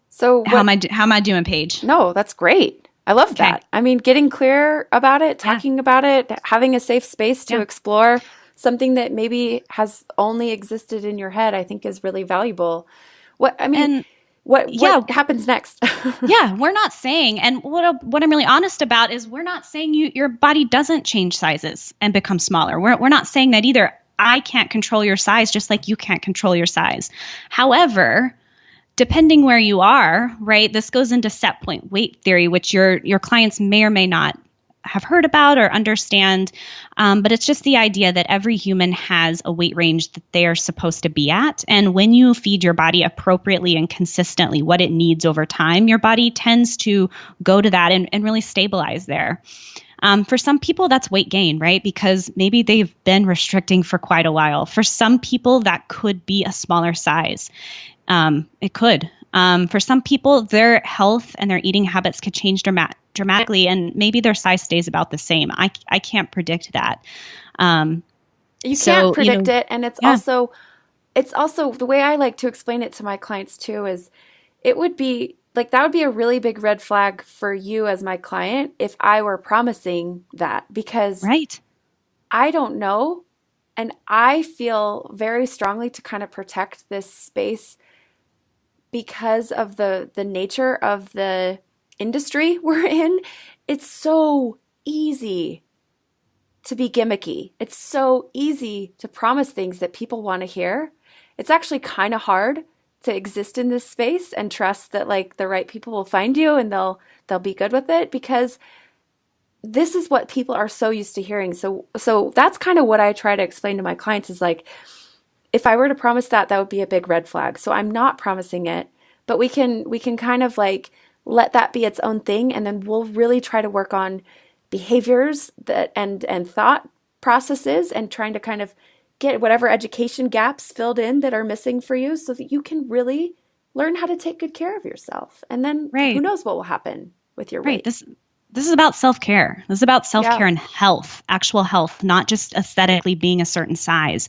So how am I doing, Paige? No, that's great. I love that. I mean, getting clear about it, talking about it, having a safe space to explore something that maybe has only existed in your head, I think is really valuable. What happens next? We're not saying, and what I'm really honest about is, we're not saying your body doesn't change sizes and become smaller. We're not saying that either. I can't control your size, just like you can't control your size. However, depending where you are, right, this goes into set point weight theory, which your clients may or may not have heard about or understand. But it's just the idea that every human has a weight range that they are supposed to be at. And when you feed your body appropriately and consistently what it needs over time, your body tends to go to that and really stabilize there. For some people, that's weight gain, right? Because maybe they've been restricting for quite a while. For some people, that could be a smaller size. It could. For some people, their health and their eating habits could change dramatically, and maybe their size stays about the same. I can't predict that. You can't predict it, and it's also the way I like to explain it to my clients too is, it would be like, that would be a really big red flag for you as my client if I were promising that, because I don't know And I feel very strongly to kind of protect this space because of the nature of the industry we're in. It's so easy to be gimmicky. It's so easy to promise things that people want to hear. It's actually kind of hard to exist in this space and trust that like the right people will find you and they'll be good with it, because this is what people are so used to hearing. So that's kind of what I try to explain to my clients is like, if I were to promise that, that would be a big red flag. So I'm not promising it, but we can kind of like let that be its own thing, and then we'll really try to work on behaviors that and thought processes, and trying to kind of get whatever education gaps filled in that are missing for you, so that you can really learn how to take good care of yourself. And then who knows what will happen with your weight. This is about self-care. This is about self-care and health, actual health, not just aesthetically being a certain size.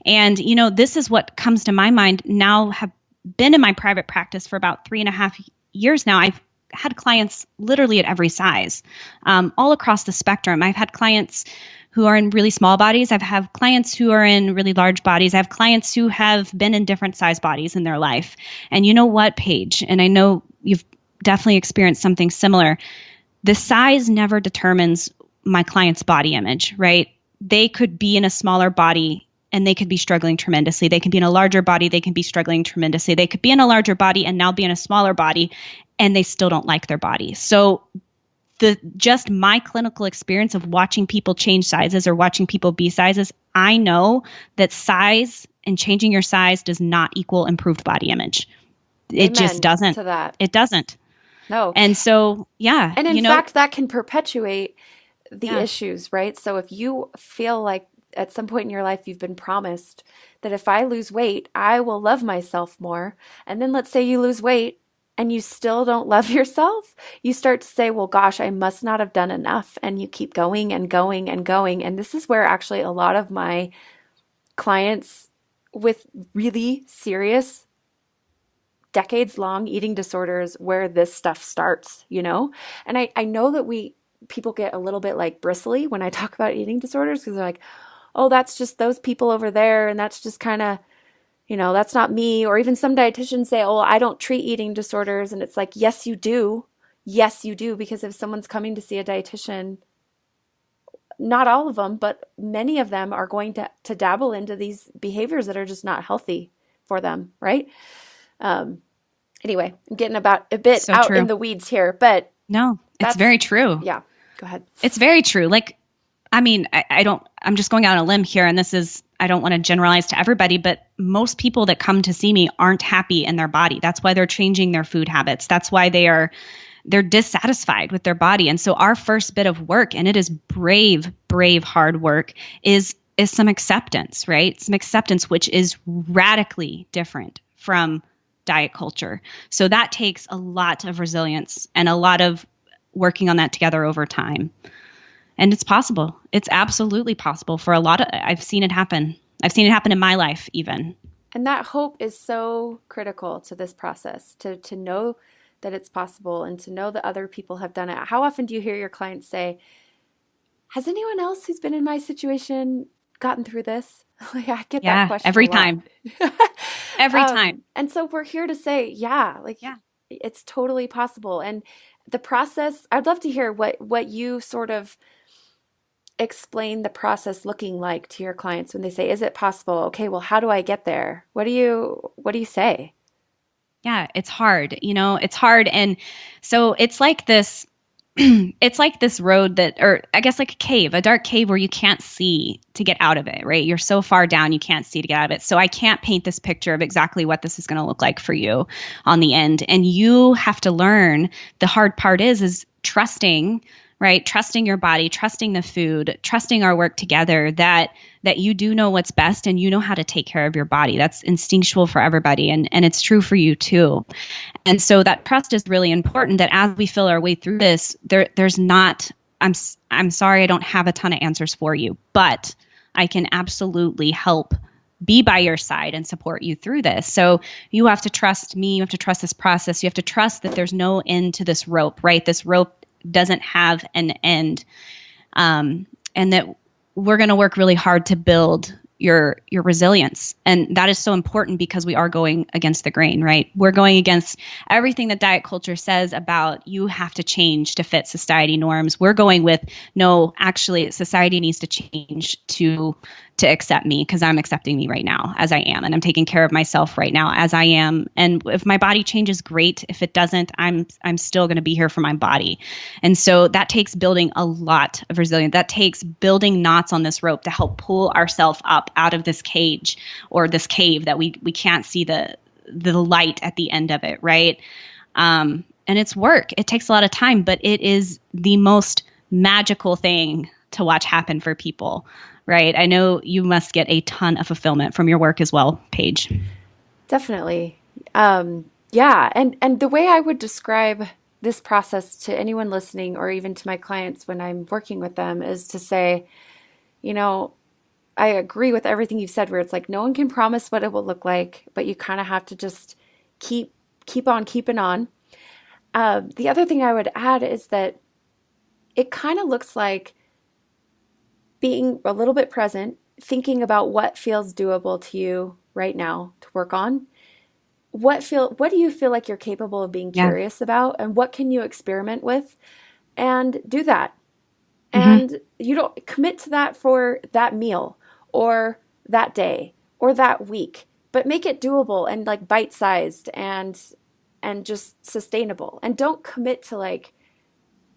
And, you know, this is what comes to my mind now. Have been in my private practice for about 3.5 years now. I've had clients literally at every size, all across the spectrum. I've had clients who are in really small bodies. I've had clients who are in really large bodies. I have clients who have been in different size bodies in their life. And you know what, Paige, and I know you've definitely experienced something similar. The size never determines my client's body image, right? They could be in a smaller body and they could be struggling tremendously. They can be in a larger body. They can be struggling tremendously. They could be in a larger body and now be in a smaller body, and they still don't like their body. So just my clinical experience of watching people change sizes or watching people be sizes, I know that size and changing your size does not equal improved body image. It just doesn't. To that. It doesn't. No. And so, yeah. And in fact, that can perpetuate the issues, right? So if you feel like at some point in your life you've been promised that if I lose weight, I will love myself more. And then let's say you lose weight and you still don't love yourself, you start to say, well, gosh, I must not have done enough. And you keep going and going and going. And this is where actually a lot of my clients with really serious decades-long eating disorders, where this stuff starts, you know? And I know that people get a little bit like bristly when I talk about eating disorders, because they're like, oh, that's just those people over there, and that's just kind of, you know, that's not me. Or even some dietitians say, oh, I don't treat eating disorders. And it's like, yes, you do. Yes, you do. Because if someone's coming to see a dietitian, not all of them, but many of them are going to dabble into these behaviors that are just not healthy for them, right? Anyway, I'm getting about a bit out in the weeds here, but no, it's very true. Yeah, go ahead. It's very true. Like, I mean, I'm just going out on a limb here, and I don't want to generalize to everybody, but most people that come to see me aren't happy in their body. That's why they're changing their food habits. That's why they're dissatisfied with their body. And so our first bit of work, and it is brave, hard work, is some acceptance, right? Some acceptance, which is radically different from diet culture. So that takes a lot of resilience and a lot of working on that together over time. And it's possible. It's absolutely possible for I've seen it happen. I've seen it happen in my life even. And that hope is so critical to this process, to know that it's possible and to know that other people have done it. How often do you hear your clients say, has anyone else who's been in my situation gotten through this? Like, I get that question every time. Every time. And so we're here to say, it's totally possible. And the process, I'd love to hear what you sort of explain the process looking like to your clients when they say, is it possible? Okay, well, how do I get there? What do you say? Yeah, it's hard. You know, it's hard. And so it's like this, it's like this road or I guess like a dark cave where you can't see to get out of it, right? You're so far down, you can't see to get out of it. So I can't paint this picture of exactly what this is going to look like for you on the end. And you have to learn. The hard part is trusting, right? Trusting your body, trusting the food, trusting our work together, that you do know what's best and you know how to take care of your body. That's instinctual for everybody. And it's true for you too. And so that trust is really important, that as we feel our way through this, there's not, I'm sorry, I don't have a ton of answers for you, but I can absolutely help be by your side and support you through this. So you have to trust me. You have to trust this process. You have to trust that there's no end to this rope, right? This rope doesn't have an end. And that we're going to work really hard to build your resilience. And that is so important because we are going against the grain, right? We're going against everything that diet culture says about you have to change to fit society norms. We're going with, no, actually society needs to change to accept me because I'm accepting me right now as I am. And I'm taking care of myself right now as I am. And if my body changes, great. If it doesn't, I'm still going to be here for my body. And so that takes building a lot of resilience. That takes building knots on this rope to help pull ourselves up out of this cage or this cave that we can't see the light at the end of it, right? And it's work. It takes a lot of time, but it is the most magical thing to watch happen for people, right? I know you must get a ton of fulfillment from your work as well, Paige. Definitely. Yeah. And the way I would describe this process to anyone listening or even to my clients when I'm working with them is to say, you know, I agree with everything you've said where it's like no one can promise what it will look like, but you kind of have to just keep on keeping on. The other thing I would add is that it kind of looks like being a little bit present, thinking about what feels doable to you right now to work on. What do you feel like you're capable of being curious about, and what can you experiment with, and do that. And you don't commit to that for that meal or that day or that week, but make it doable and like bite-sized and just sustainable. And don't commit to like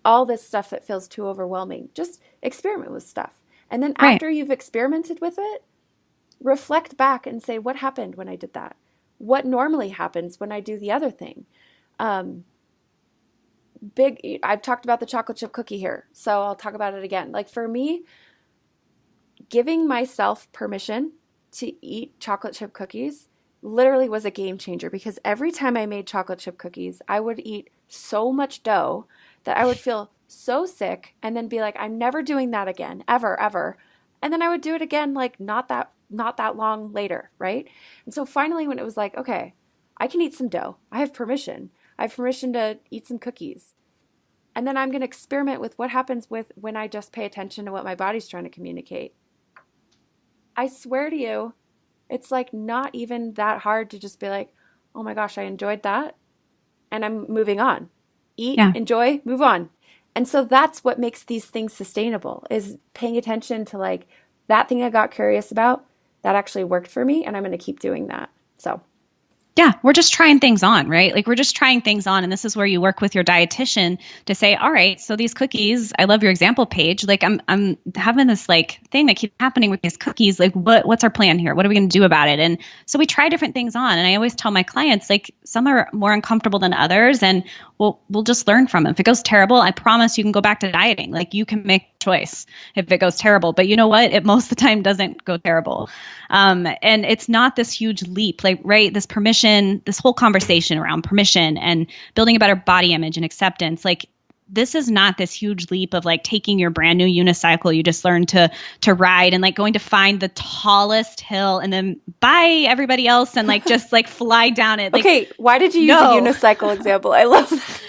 all this stuff that feels too overwhelming. Just experiment with stuff. And then after you've experimented with it, reflect back and say, what happened when I did that? What normally happens when I do the other thing? I've talked about the chocolate chip cookie here, so I'll talk about it again. Like for me, giving myself permission to eat chocolate chip cookies literally was a game changer, because every time I made chocolate chip cookies, I would eat so much dough that I would feel so sick and then be like, I'm never doing that again, ever. And then I would do it again, like not that long later, right? And so finally when it was like, okay, I can eat some dough. I have permission to eat some cookies. And then I'm going to experiment with what happens when I just pay attention to what my body's trying to communicate. I swear to you, it's like not even that hard to just be like, oh my gosh, I enjoyed that. And I'm moving on. Eat, enjoy, move on. And so that's what makes these things sustainable, is paying attention to like that thing I got curious about that actually worked for me. And I'm going to keep doing that. So. Yeah, we're just trying things on, right? Like we're just trying things on. And this is where you work with your dietitian to say, all right, so these cookies, I love your example page. Like I'm having this like thing that keeps happening with these cookies. Like what's our plan here? What are we going to do about it? And so we try different things on. And I always tell my clients, like some are more uncomfortable than others, and we'll just learn from them. If it goes terrible, I promise you can go back to dieting. Like you can make a choice if it goes terrible. But you know what? It most of the time doesn't go terrible. And it's not this huge leap, like, right? This permission, this whole conversation around permission and building a better body image and acceptance, like this is not this huge leap of like taking your brand new unicycle you just learned to ride and like going to find the tallest hill and then bye everybody else and like just like fly down it. Like, okay, why did you use a unicycle example? I love that.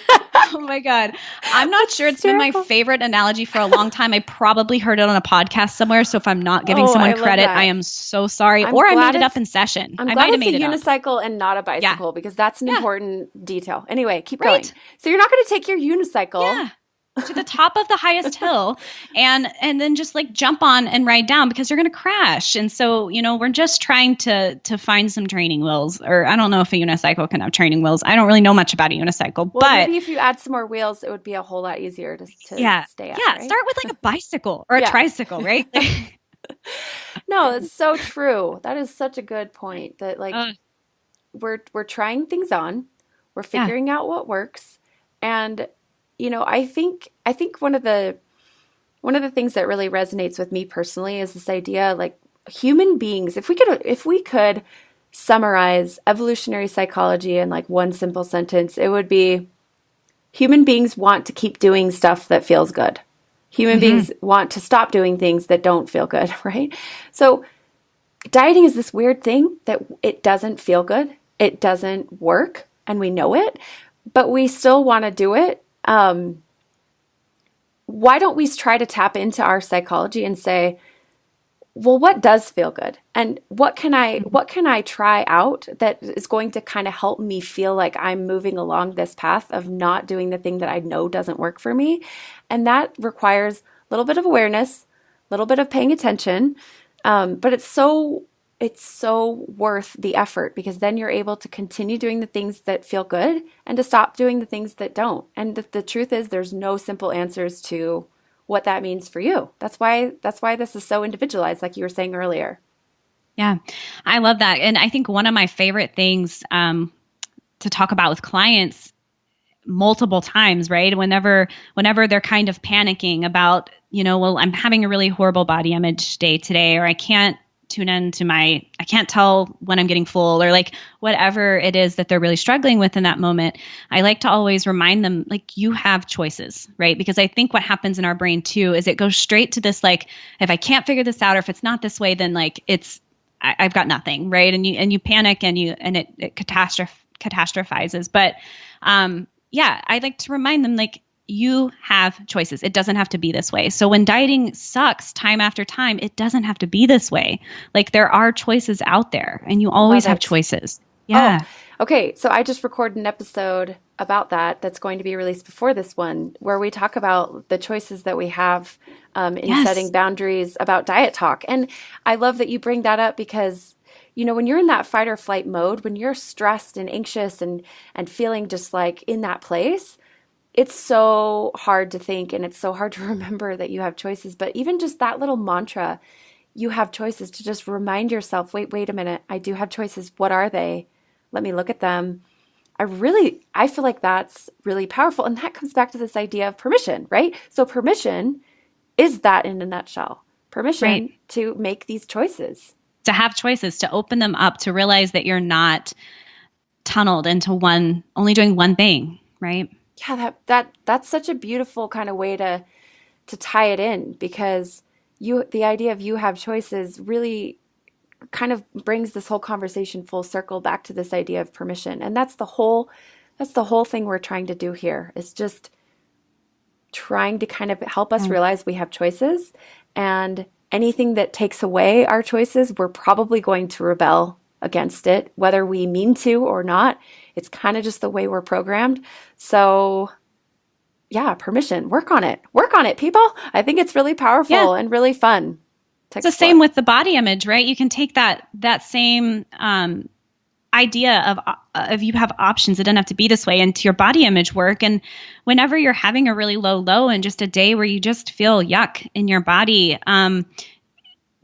Oh my God. I'm not sure. It's been my favorite analogy for a long time. I probably heard it on a podcast somewhere. So if I'm not giving someone credit, I am so sorry. Or I made it up in session. I'm glad it's a unicycle and not a bicycle because that's an important detail. Anyway, keep going. So you're not going to take your unicycle to the top of the highest hill and then just like jump on and ride down because you're going to crash. And so, you know, we're just trying to find some training wheels, or I don't know if a unicycle can have training wheels. I don't really know much about a unicycle, but maybe if you add some more wheels, it would be a whole lot easier to stay at. Yeah. Right? Start with like a bicycle or a tricycle, right? No, it's so true. That is such a good point that like we're trying things on, we're figuring out what works. And you know, I think one of the things that really resonates with me personally is this idea, like human beings, if we could summarize evolutionary psychology in like one simple sentence, it would be human beings want to keep doing stuff that feels good. Human beings want to stop doing things that don't feel good, right? So dieting is this weird thing that it doesn't feel good. It doesn't work, and we know it, but we still want to do it. Why don't we try to tap into our psychology and say, well, what does feel good? And what can I try out that is going to kind of help me feel like I'm moving along this path of not doing the thing that I know doesn't work for me? And that requires a little bit of awareness, a little bit of paying attention. But it's so worth the effort, because then you're able to continue doing the things that feel good and to stop doing the things that don't. And the truth is, there's no simple answers to what that means for you. That's why this is so individualized, like you were saying earlier. Yeah, I love that. And I think one of my favorite things to talk about with clients multiple times, right? Whenever they're kind of panicking about, well, I'm having a really horrible body image day today, or I can't I can't tell when I'm getting full, or like whatever it is that they're really struggling with in that moment, I like to always remind them, like, you have choices, right? Because I think what happens in our brain too is it goes straight to this, like, if I can't figure this out, or if it's not this way, then like I've got nothing, right? And you panic and it catastrophizes. But yeah, I like to remind them, like, you have choices. It doesn't have to be this way. So when dieting sucks time after time, it doesn't have to be this way. Like, there are choices out there, and you always have choices. Yeah. Oh, okay. So I just recorded an episode about that's going to be released before this one, where we talk about the choices that we have in setting boundaries about diet talk. And I love that you bring that up, because when you're in that fight or flight mode, when you're stressed and anxious and feeling just like in that place, it's so hard to think, and it's so hard to remember that you have choices. But even just that little mantra, you have choices, to just remind yourself, wait a minute, I do have choices. What are they? Let me look at them. I feel like that's really powerful. And that comes back to this idea of permission, right? So permission is that in a nutshell. Permission to make these choices. To have choices, to open them up, to realize that you're not tunneled into only doing one thing, right? Yeah, that's such a beautiful kind of way to tie it in, because the idea of you have choices really kind of brings this whole conversation full circle back to this idea of permission. And that's the whole thing we're trying to do here, is just trying to kind of help us realize we have choices, and anything that takes away our choices, we're probably going to rebel against it, whether we mean to or not. It's kind of just the way we're programmed. So yeah, permission, work on it, people. I think it's really powerful and really fun. It's the same with the body image, right? You can take that same idea of you have options. It doesn't have to be this way, into your body image work. And whenever you're having a really low and just a day where you just feel yuck in your body,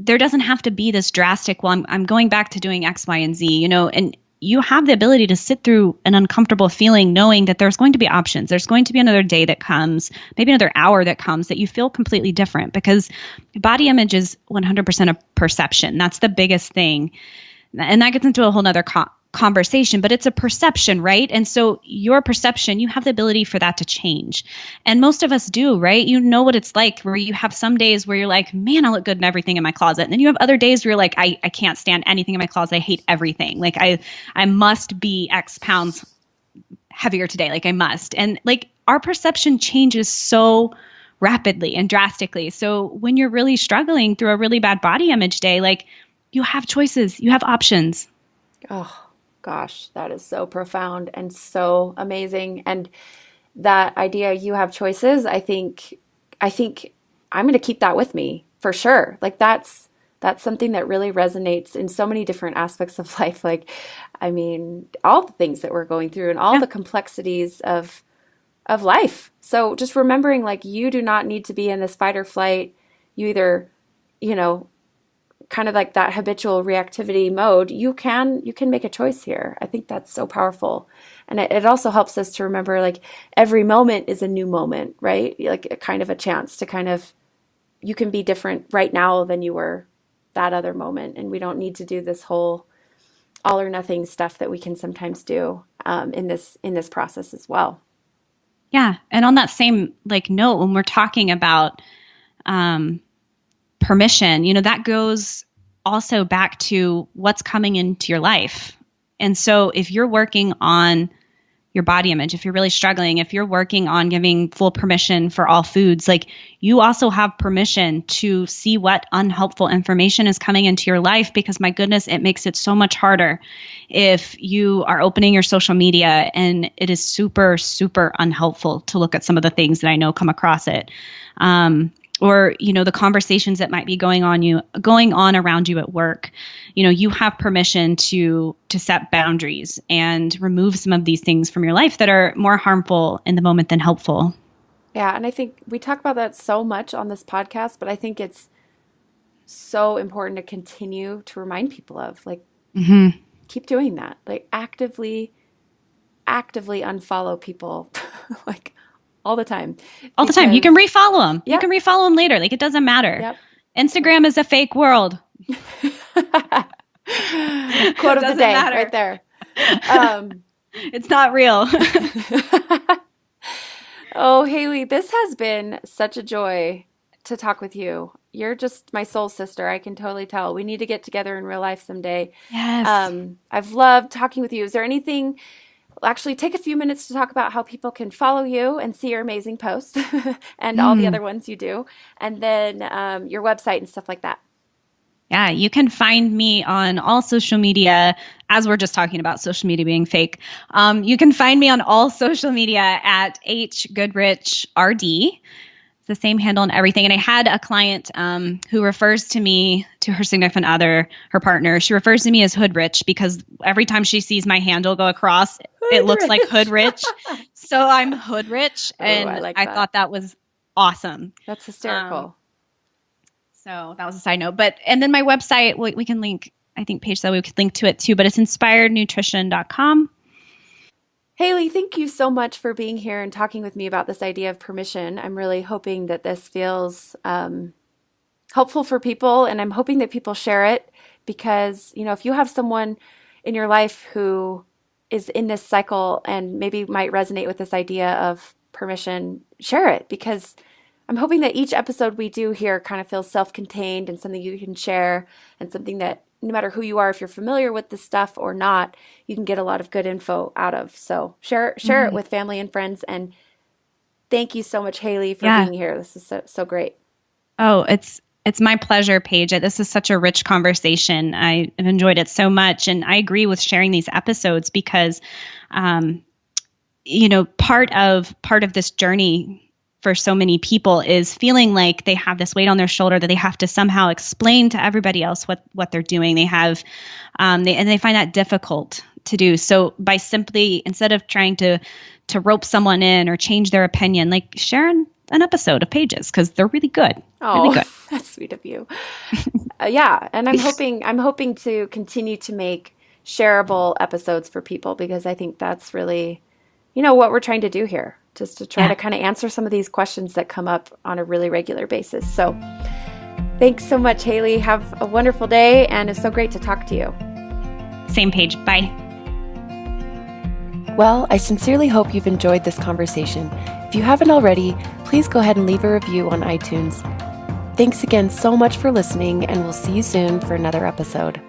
there doesn't have to be this drastic, well, I'm going back to doing X, Y, and Z, and you have the ability to sit through an uncomfortable feeling, knowing that there's going to be options. There's going to be another day that comes, maybe another hour that comes, that you feel completely different, because body image is 100% a perception. That's the biggest thing. And that gets into a whole nother conversation, but it's a perception, right? And so your perception, you have the ability for that to change. And most of us do, right? You know what it's like, where you have some days where you're like, man, I look good in everything in my closet. And then you have other days where you're like, I can't stand anything in my closet. I hate everything. Like I must be X pounds heavier today. Like I must. And like our perception changes so rapidly and drastically. So when you're really struggling through a really bad body image day, like you have choices, you have options. Oh, gosh, that is so profound and so amazing. And that idea, you have choices, I think I'm going to keep that with me for sure. Like that's something that really resonates in so many different aspects of life. Like, I mean, all the things that we're going through and all the complexities of life. So just remembering, like, you do not need to be in this fight or flight. You either, kind of like that habitual reactivity mode, you can make a choice here. I think that's so powerful. And it also helps us to remember, like, every moment is a new moment, right? Like a kind of a chance to you can be different right now than you were that other moment. And we don't need to do this whole all or nothing stuff that we can sometimes do in this process as well. Yeah. And on that same note, when we're talking about permission, that goes also back to what's coming into your life. And so if you're working on your body image, if you're really struggling, if you're working on giving full permission for all foods, like you also have permission to see what unhelpful information is coming into your life, because my goodness, it makes it so much harder if you are opening your social media and it is super, super unhelpful to look at some of the things that I know come across it. Or, the conversations that might be going on around you at work. You have permission to set boundaries and remove some of these things from your life that are more harmful in the moment than helpful. Yeah. And I think we talk about that so much on this podcast, but I think it's so important to continue to remind people of, like, keep doing that. Like, actively unfollow people, like, all the time. All the time. You can refollow them. Yep. You can refollow them later. Like, it doesn't matter. Yep. Instagram is a fake world. Quote of the day right there. It's not real. Oh, Haley, this has been such a joy to talk with you. You're just my soul sister. I can totally tell. We need to get together in real life someday. Yes. I've loved talking with you. Is there anything... Actually, take a few minutes to talk about how people can follow you and see your amazing posts and all the other ones you do, and then your website and stuff like that. Yeah, you can find me on all social media, as we're just talking about social media being fake. You can find me on all social media at HGoodrichRD. The same handle and everything. And I had a client who refers to me, to her significant other, her partner. She refers to me as Hoodrich because every time she sees my handle go across, it looks like Hoodrich. So I'm Hoodrich. And I thought that was awesome. That's hysterical. So that was a side note. And then my website, we can link, I think Paige said we could link to it too, but it's inspirednutrition.com. Haley, thank you so much for being here and talking with me about this idea of permission. I'm really hoping that this feels helpful for people, and I'm hoping that people share it because, if you have someone in your life who is in this cycle and maybe might resonate with this idea of permission, share it, because I'm hoping that each episode we do here kind of feels self-contained and something you can share and something that no matter who you are, if you're familiar with this stuff or not, you can get a lot of good info out of. So share it with family and friends. And thank you so much, Haley, for being here. This is so great. Oh, it's my pleasure, Paige. This is such a rich conversation. I have enjoyed it so much. And I agree with sharing these episodes because, part of this journey for so many people is feeling like they have this weight on their shoulder that they have to somehow explain to everybody else what they're doing. They have, and they find that difficult to do. So by simply, instead of trying to rope someone in or change their opinion, like share an episode of Pages because they're really good. Oh, really good. That's sweet of you. Yeah. And I'm hoping to continue to make shareable episodes for people because I think that's really, what we're trying to do here. Just to try to kind of answer some of these questions that come up on a really regular basis. So thanks so much, Haley. Have a wonderful day, and it's so great to talk to you. Same, Paige. Bye. Well, I sincerely hope you've enjoyed this conversation. If you haven't already, please go ahead and leave a review on iTunes. Thanks again so much for listening, and we'll see you soon for another episode.